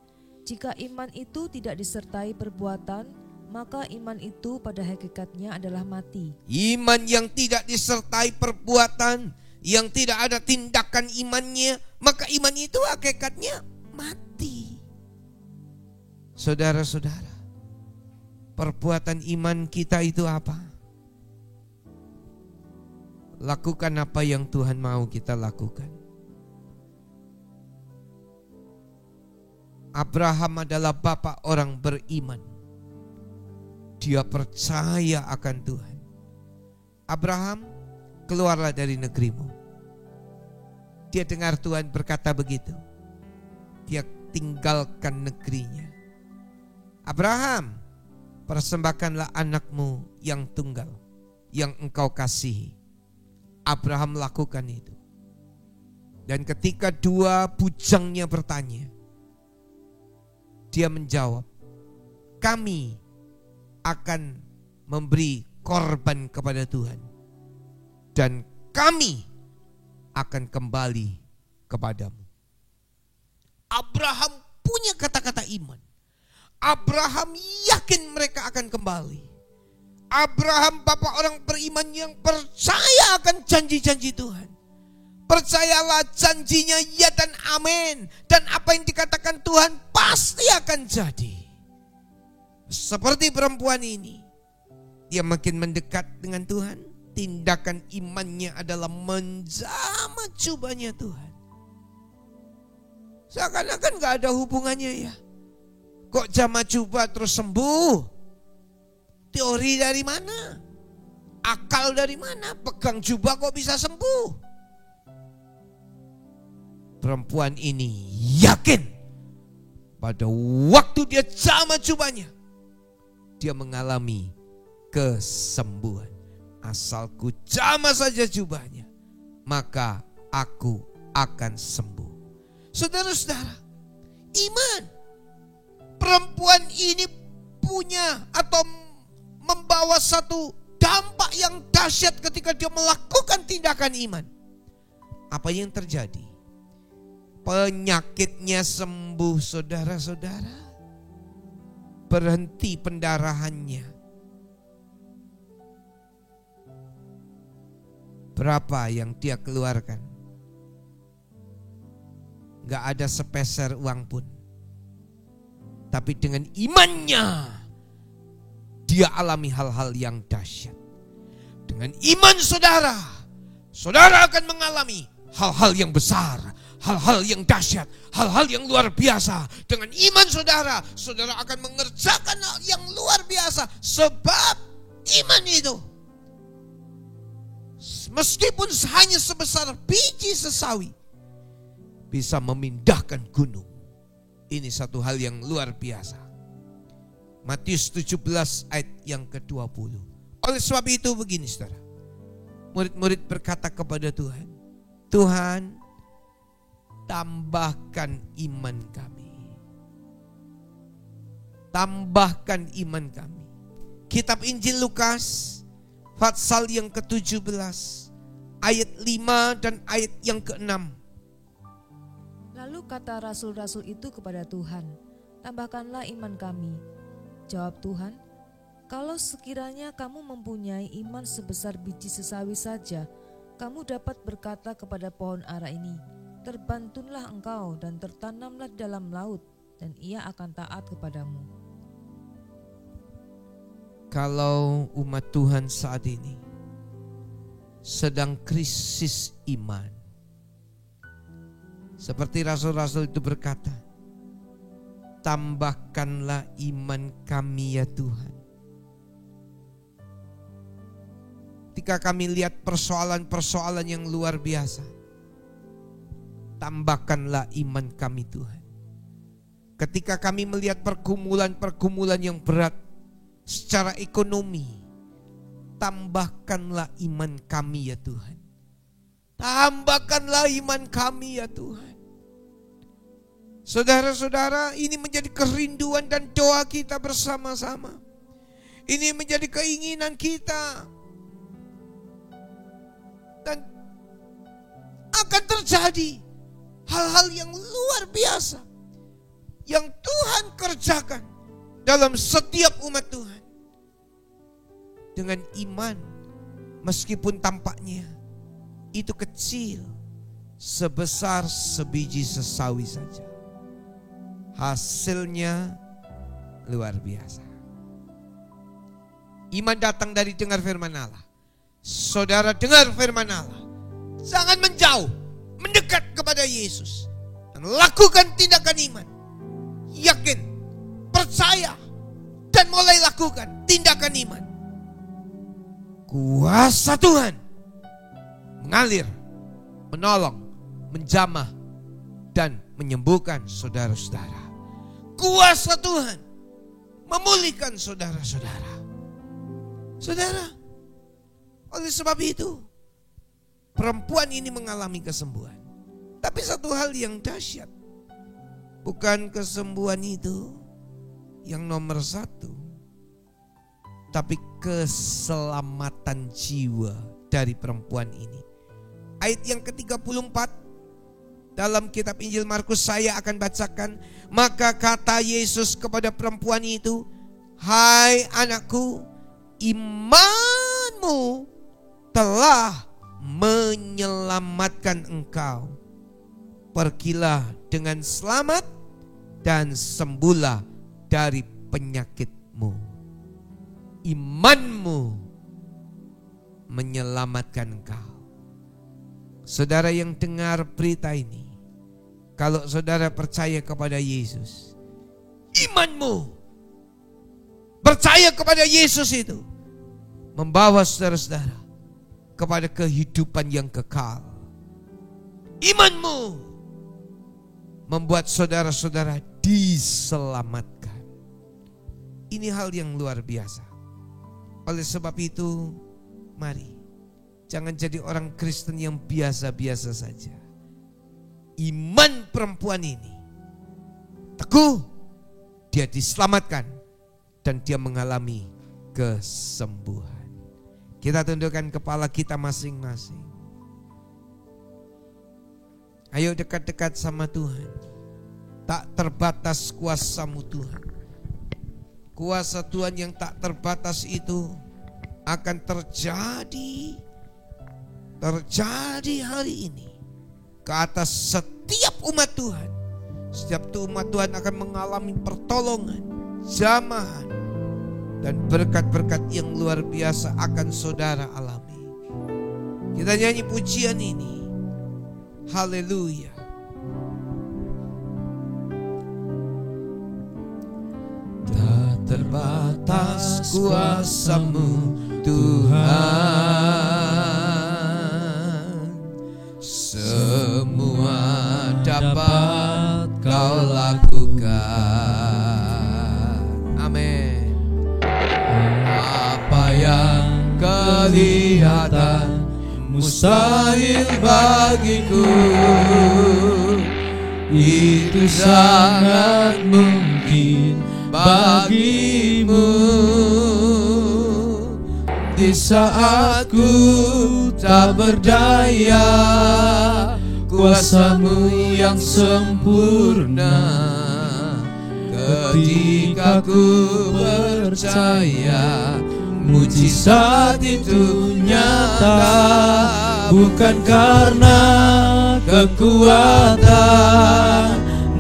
Jika iman itu tidak disertai perbuatan, maka iman itu pada hakikatnya adalah mati. Iman yang tidak disertai perbuatan, yang tidak ada tindakan imannya, maka iman itu hakikatnya mati. Saudara-saudara, perbuatan iman kita itu apa? Lakukan apa yang Tuhan mau kita lakukan. Abraham adalah bapak orang beriman. Dia percaya akan Tuhan. Abraham, keluarlah dari negerimu. Dia dengar Tuhan berkata begitu. Dia tinggalkan negerinya. Abraham, persembahkanlah anakmu yang tunggal, yang engkau kasihi. Abraham lakukan itu. Dan ketika dua bujangnya bertanya, dia menjawab, kami akan memberi korban kepada Tuhan, dan kami akan kembali kepadamu. Abraham punya kata-kata iman. Abraham yakin mereka akan kembali. Abraham bapak orang beriman yang percaya akan janji-janji Tuhan. Percayalah janjinya ya dan amin. Dan apa yang dikatakan Tuhan pasti akan jadi. Seperti perempuan ini, dia makin mendekat dengan Tuhan. Tindakan imannya adalah menjamah jubahnya Tuhan. Seakan-akan gak ada hubungannya ya. Kok jamah jubah terus sembuh? Teori dari mana? Akal dari mana? Pegang jubah kok bisa sembuh? Perempuan ini yakin pada waktu dia jamah jubahnya, dia mengalami kesembuhan. Asalku jamah saja jubahnya, maka aku akan sembuh. Saudara-saudara, iman. Perempuan ini punya atau membawa satu dampak yang dahsyat ketika dia melakukan tindakan iman. Apa yang terjadi? Penyakitnya sembuh, saudara-saudara. Berhenti pendarahannya. Berapa yang dia keluarkan? Gak ada sepeser uang pun. Tapi dengan imannya, dia alami hal-hal yang dahsyat. Dengan iman saudara, saudara akan mengalami hal-hal yang besar, hal-hal yang dahsyat, hal-hal yang luar biasa. Dengan iman saudara, saudara akan mengerjakan hal yang luar biasa. Sebab iman itu, meskipun hanya sebesar biji sesawi, bisa memindahkan gunung. Ini satu hal yang luar biasa. Matius 17 ayat yang ke-20. Oleh sebab itu begini saudara, murid-murid berkata kepada Tuhan, Tuhan, tambahkan iman kami. Tambahkan iman kami. Kitab Injil Lukas pasal yang ke-17 ayat 5 dan ayat yang ke-6. Lalu kata rasul-rasul itu kepada Tuhan, tambahkanlah iman kami. Jawab Tuhan, kalau sekiranya kamu mempunyai iman sebesar biji sesawi saja, kamu dapat berkata kepada pohon ara ini, terbantunlah engkau dan tertanamlah di dalam laut, dan ia akan taat kepadamu. Kalau umat Tuhan saat ini sedang krisis iman, seperti rasul-rasul itu berkata, tambahkanlah iman kami ya Tuhan. Ketika kami lihat persoalan-persoalan yang luar biasa, tambahkanlah iman kami Tuhan. Ketika kami melihat pergumulan-pergumulan yang berat secara ekonomi, tambahkanlah iman kami ya Tuhan. Tambahkanlah iman kami ya Tuhan. Saudara-saudara, ini menjadi kerinduan dan doa kita bersama-sama. Ini menjadi keinginan kita. Dan akan terjadi hal-hal yang luar biasa yang Tuhan kerjakan dalam setiap umat Tuhan. Dengan iman, meskipun tampaknya itu kecil, sebesar sebiji sesawi saja, hasilnya luar biasa. Iman datang dari dengar firman Allah. Saudara dengar firman Allah, jangan menjauh, mendekat kepada Yesus dan lakukan tindakan iman. Yakin, percaya, dan mulai lakukan tindakan iman. Kuasa Tuhan mengalir, menolong, menjamah, dan menyembuhkan saudara-saudara. Kuasa Tuhan memulihkan saudara-saudara. Saudara, oleh sebab itu perempuan ini mengalami kesembuhan. Tapi satu hal yang dahsyat, bukan kesembuhan itu yang nomor satu, tapi keselamatan jiwa dari perempuan ini. Ayat yang ke-34 dalam kitab Injil Markus saya akan bacakan. Maka kata Yesus kepada perempuan itu, "Hai anakku, imanmu telah menyelamatkan engkau. Pergilah dengan selamat dan sembuhlah dari penyakitmu." Imanmu menyelamatkan engkau. Saudara yang dengar berita ini, kalau saudara percaya kepada Yesus, imanmu percaya kepada Yesus itu membawa saudara-saudara kepada kehidupan yang kekal. Imanmu membuat saudara-saudara diselamatkan. Ini hal yang luar biasa. Oleh sebab itu, mari jangan jadi orang Kristen yang biasa-biasa saja. Iman perempuan ini teguh, dia diselamatkan dan dia mengalami kesembuhan. Kita tundukkan kepala kita masing-masing. Ayo dekat-dekat sama Tuhan. Tak terbatas kuasa-Mu Tuhan. Kuasa Tuhan yang tak terbatas itu akan terjadi hari ini ke atas setiap umat Tuhan. Setiap umat Tuhan akan mengalami pertolongan, jamahan, dan berkat-berkat yang luar biasa akan saudara alami. Kita nyanyi pujian ini. Haleluya. Tak terbatas kuasa-Mu Tuhan, semua dapat Kau lakukan. Amin. Apa yang kelihatan mustahil bagiku, itu sangat mungkin bagimu. Di saat ku tak berdaya, kuasa-Mu yang sempurna. Ketika ku percaya, mujizat itu nyata, bukan karena kekuatan,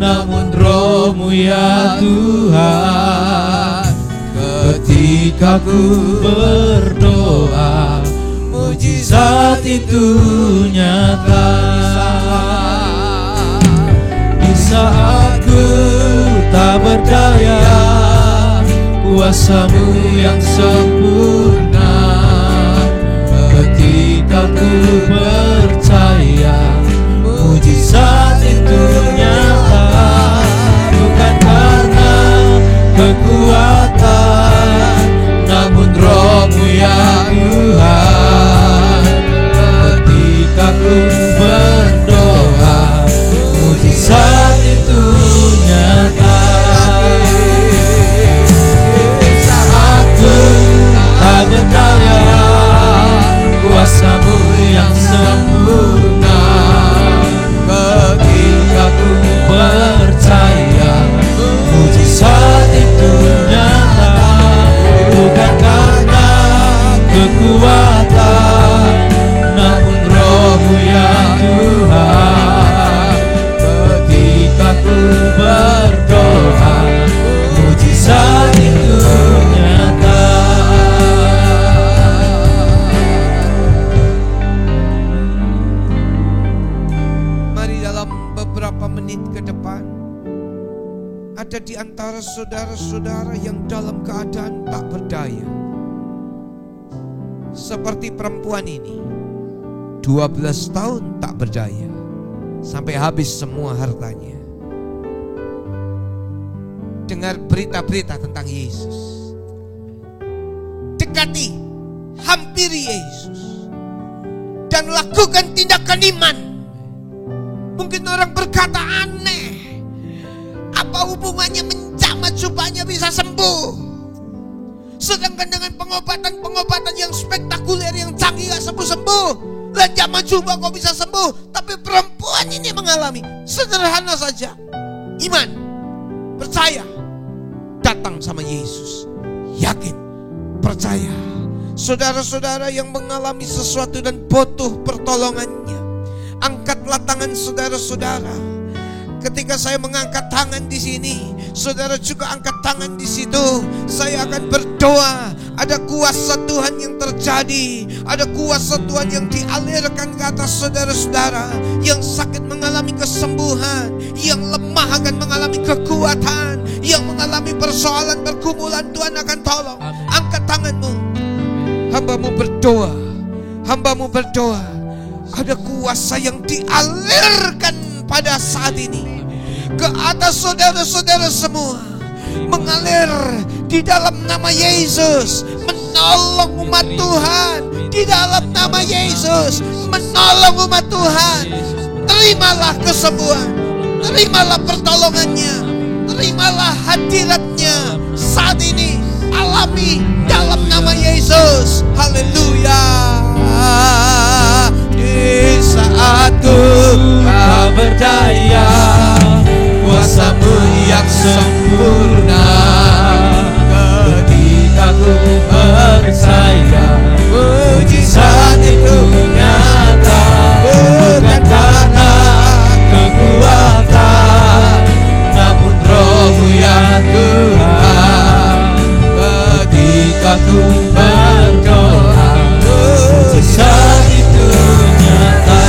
namun Roh-Mu ya Tuhan. Ketika ku berdoa, mujizat itu nyata. Di saat ku tak berdaya, kuasa-Mu yang sempurna. Ketika ku percaya, mujizat itu nyata, bukan karena kekuatan, namun Roh-Mu ya Tuhan. Ketika ku berdoa, mujizat itu nyata. Saat ku ada di antara saudara-saudara yang dalam keadaan tak berdaya. Seperti perempuan ini, 12 tahun tak berdaya, sampai habis semua hartanya. Dengar berita-berita tentang Yesus, dekati, hampiri Yesus, dan lakukan tindakan iman. Mungkin orang berkata, aneh, apa hubungannya mencamat supaya bisa sembuh? Sedangkan dengan pengobatan yang spektakuler, yang canggih gak sembuh-sembuh. Lah zaman coba kok bisa sembuh. Tapi perempuan ini mengalami sederhana saja, iman, percaya, datang sama Yesus, yakin, percaya. Saudara-saudara yang mengalami sesuatu dan butuh pertolongannya, angkatlah tangan saudara-saudara. Ketika saya mengangkat tangan di sini, saudara juga angkat tangan di situ. Saya akan berdoa. Ada kuasa Tuhan yang terjadi, ada kuasa Tuhan yang dialirkan ke atas saudara-saudara. Yang sakit mengalami kesembuhan, yang lemah akan mengalami kekuatan, yang mengalami persoalan pergumulan, Tuhan akan tolong. Angkat tanganmu. Hambamu berdoa, hambamu berdoa. Ada kuasa yang dialirkan pada saat ini ke atas saudara-saudara semua, mengalir di dalam nama Yesus, menolong umat Tuhan di dalam nama Yesus, menolong umat Tuhan. Terimalah kesembuhan, terimalah pertolongannya, terimalah hadiratnya saat ini. Alami dalam nama Yesus. Haleluya. Di saat ku tak berdaya, kuasa-Mu yang sempurna. Ketika ku percaya mujizat itu nyata, bukan karena kekuatan, namun Roh-Mu ya Tuhan. Ketika ku berdoa, mujizat itu nyata.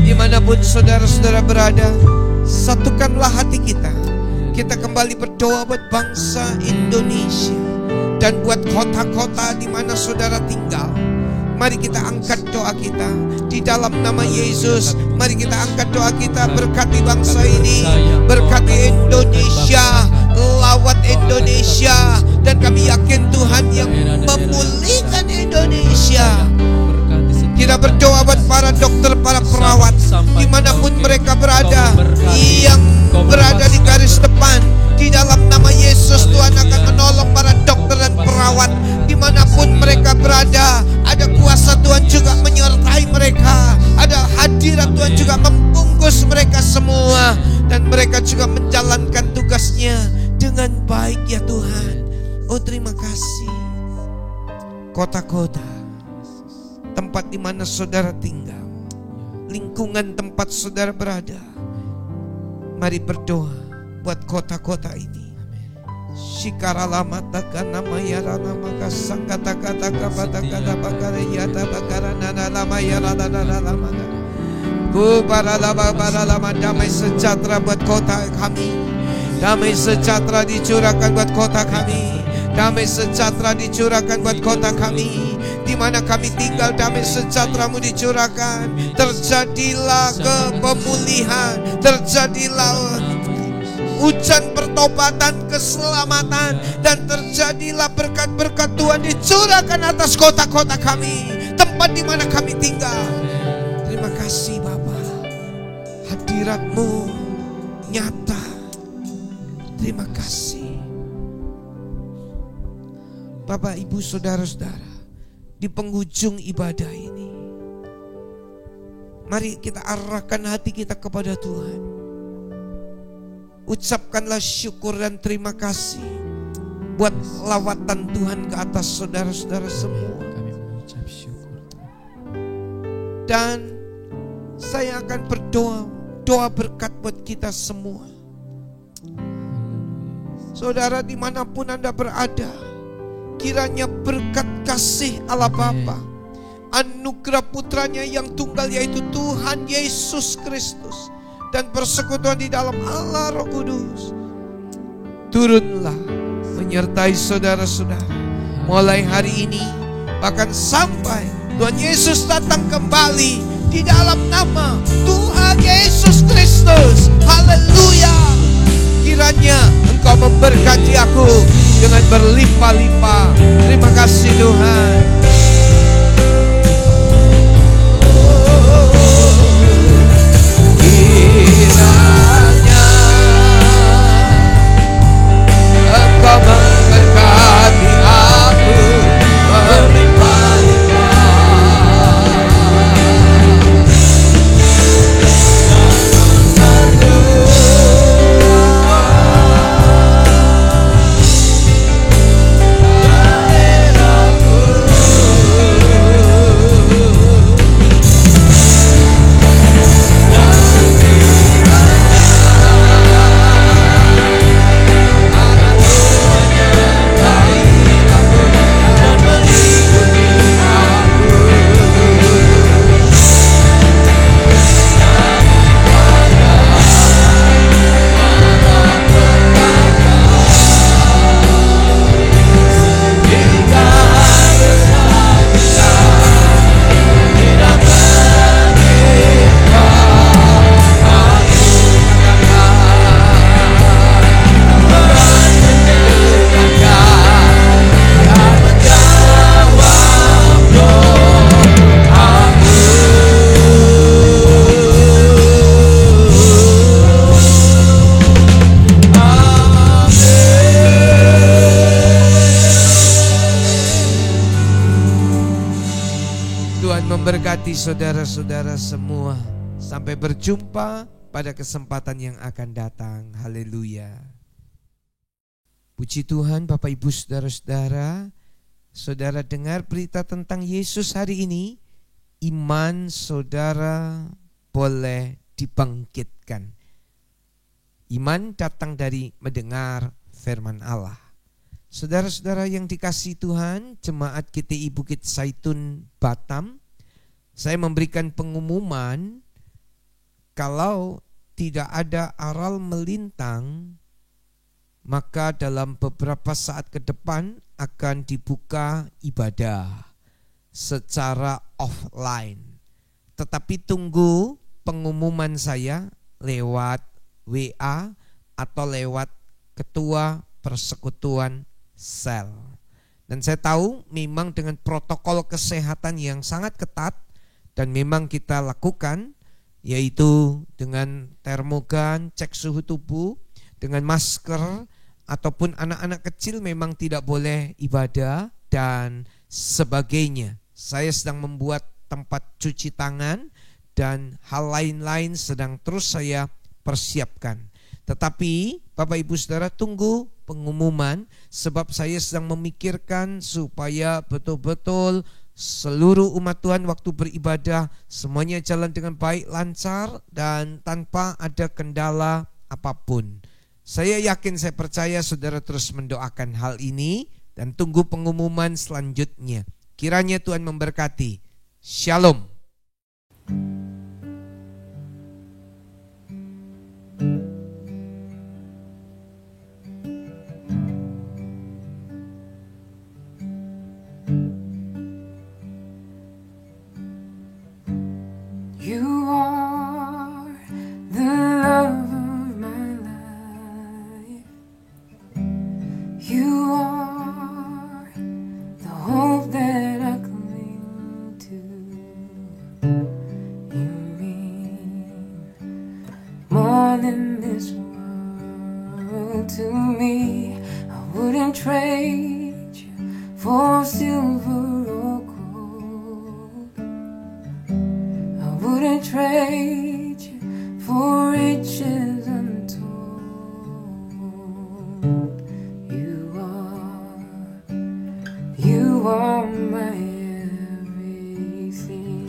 Dimanapun saudara-saudara berada, satukanlah hati kita. Kita kembali berdoa buat bangsa Indonesia dan buat kota-kota di mana saudara tinggal. Mari kita angkat doa kita di dalam nama Yesus. Mari kita angkat doa kita, berkati bangsa ini, berkati Indonesia, lawat Indonesia. Dan kami yakin Tuhan yang memulihkan Indonesia. Kita berdoa buat para dokter, para perawat, dimanapun mereka berada, yang berada di garis depan. Di dalam nama Yesus Tuhan akan menolong para dokter dan perawat. Dimanapun mereka berada, ada kuasa Tuhan juga menyertai mereka. Ada hadirat Tuhan juga membungkus mereka semua. Dan mereka juga menjalankan tugasnya dengan baik ya Tuhan. Oh terima kasih. Kota-kota, tempat di mana saudara tinggal, lingkungan tempat saudara berada, mari berdoa buat kota-kota ini. Shikarala mata nama yara nama kasang kata kata kata kata bakara yata bakara nana lama yara nana lama. Ku para lama damai sejahtera buat kota kami. Damai sejahtera dicurahkan buat kota kami. Damai sejahtera dicurahkan buat kota kami. Di mana kami tinggal, damai sejahtera-Mu dicurahkan. Terjadilah kepemulihan, terjadilah hujan pertobatan, keselamatan, dan terjadilah berkat-berkat Tuhan dicurahkan atas kota-kota kami, tempat di mana kami tinggal. Terima kasih Bapa, hadirat-Mu nyata. Terima kasih Bapak, Ibu, saudara-saudara. Di penghujung ibadah ini, mari kita arahkan hati kita kepada Tuhan. Ucapkanlah syukur dan terima kasih buat lawatan Tuhan ke atas saudara-saudara semua. Kami mengucap syukur. Dan saya akan berdoa, doa berkat buat kita semua. Saudara dimanapun Anda berada, kiranya berkat kasih Allah Bapa, anugerah putranya yang tunggal, yaitu Tuhan Yesus Kristus, dan persekutuan di dalam Allah Roh Kudus turunlah menyertai saudara-saudara mulai hari ini, bahkan sampai Tuhan Yesus datang kembali di dalam nama Tuhan Yesus Kristus. Haleluya. Kiranya Engkau memberkati aku dengan berlimpah-limpah. Terima kasih Tuhan. Kiranya Engkau memberkati aku berlimpah-limpah. Memberkati saudara-saudara semua. Sampai berjumpa pada kesempatan yang akan datang. Haleluya. Puji Tuhan, Bapak Ibu saudara-saudara. Saudara dengar berita tentang Yesus hari ini. Iman saudara boleh dibangkitkan. Iman datang dari mendengar firman Allah. Saudara-saudara yang dikasihi Tuhan, Jemaat GTI Bukit Zaitun Batam, saya memberikan pengumuman kalau tidak ada aral melintang, maka dalam beberapa saat ke depan akan dibuka ibadah secara offline. Tetapi tunggu pengumuman saya lewat WA atau lewat Ketua Persekutuan Sel. Dan saya tahu memang dengan protokol kesehatan yang sangat ketat, dan memang kita lakukan, yaitu dengan termogan, cek suhu tubuh, dengan masker, ataupun anak-anak kecil memang tidak boleh ibadah dan sebagainya. Saya sedang membuat tempat cuci tangan dan hal lain-lain sedang terus saya persiapkan. Tetapi Bapak Ibu Saudara tunggu pengumuman, sebab saya sedang memikirkan supaya betul-betul seluruh umat Tuhan waktu beribadah semuanya jalan dengan baik, lancar, dan tanpa ada kendala apapun. Saya yakin, saya percaya saudara terus mendoakan hal ini dan tunggu pengumuman selanjutnya. Kiranya Tuhan memberkati. Shalom. You are the love of my life. You are the hope that I cling to. You mean more than this world to me. I wouldn't trade you for silver or gold. I wouldn't trade you for riches untold. You are my everything.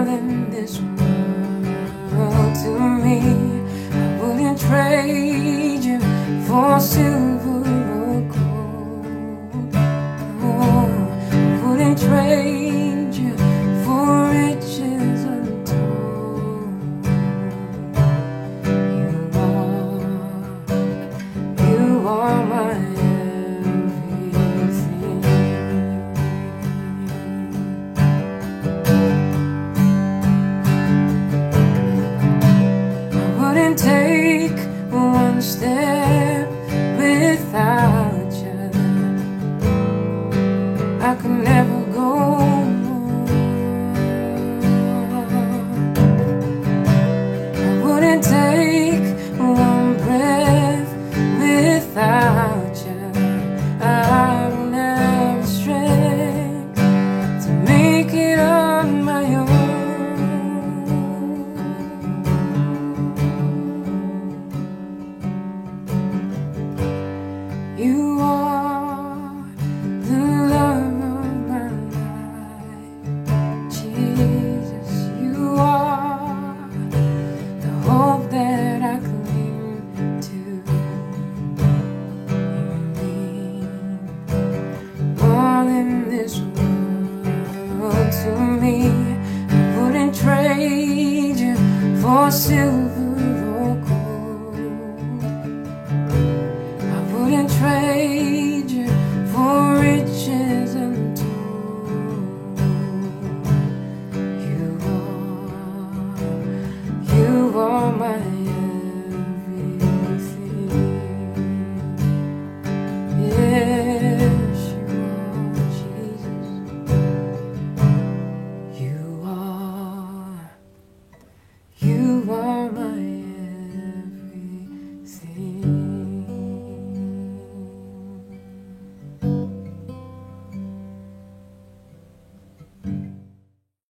more than this world to me. I wouldn't trade you for silver or gold. Oh, I wouldn't trade you for riches untold. You are my everything. I wouldn't take one step without you. I could never go more. I wouldn't take one breath without you. I don't have the strength to make it on my own. You are the love of my life, Jesus. You are the hope that I cling to. You mean more than this world to me. I wouldn't trade you for silver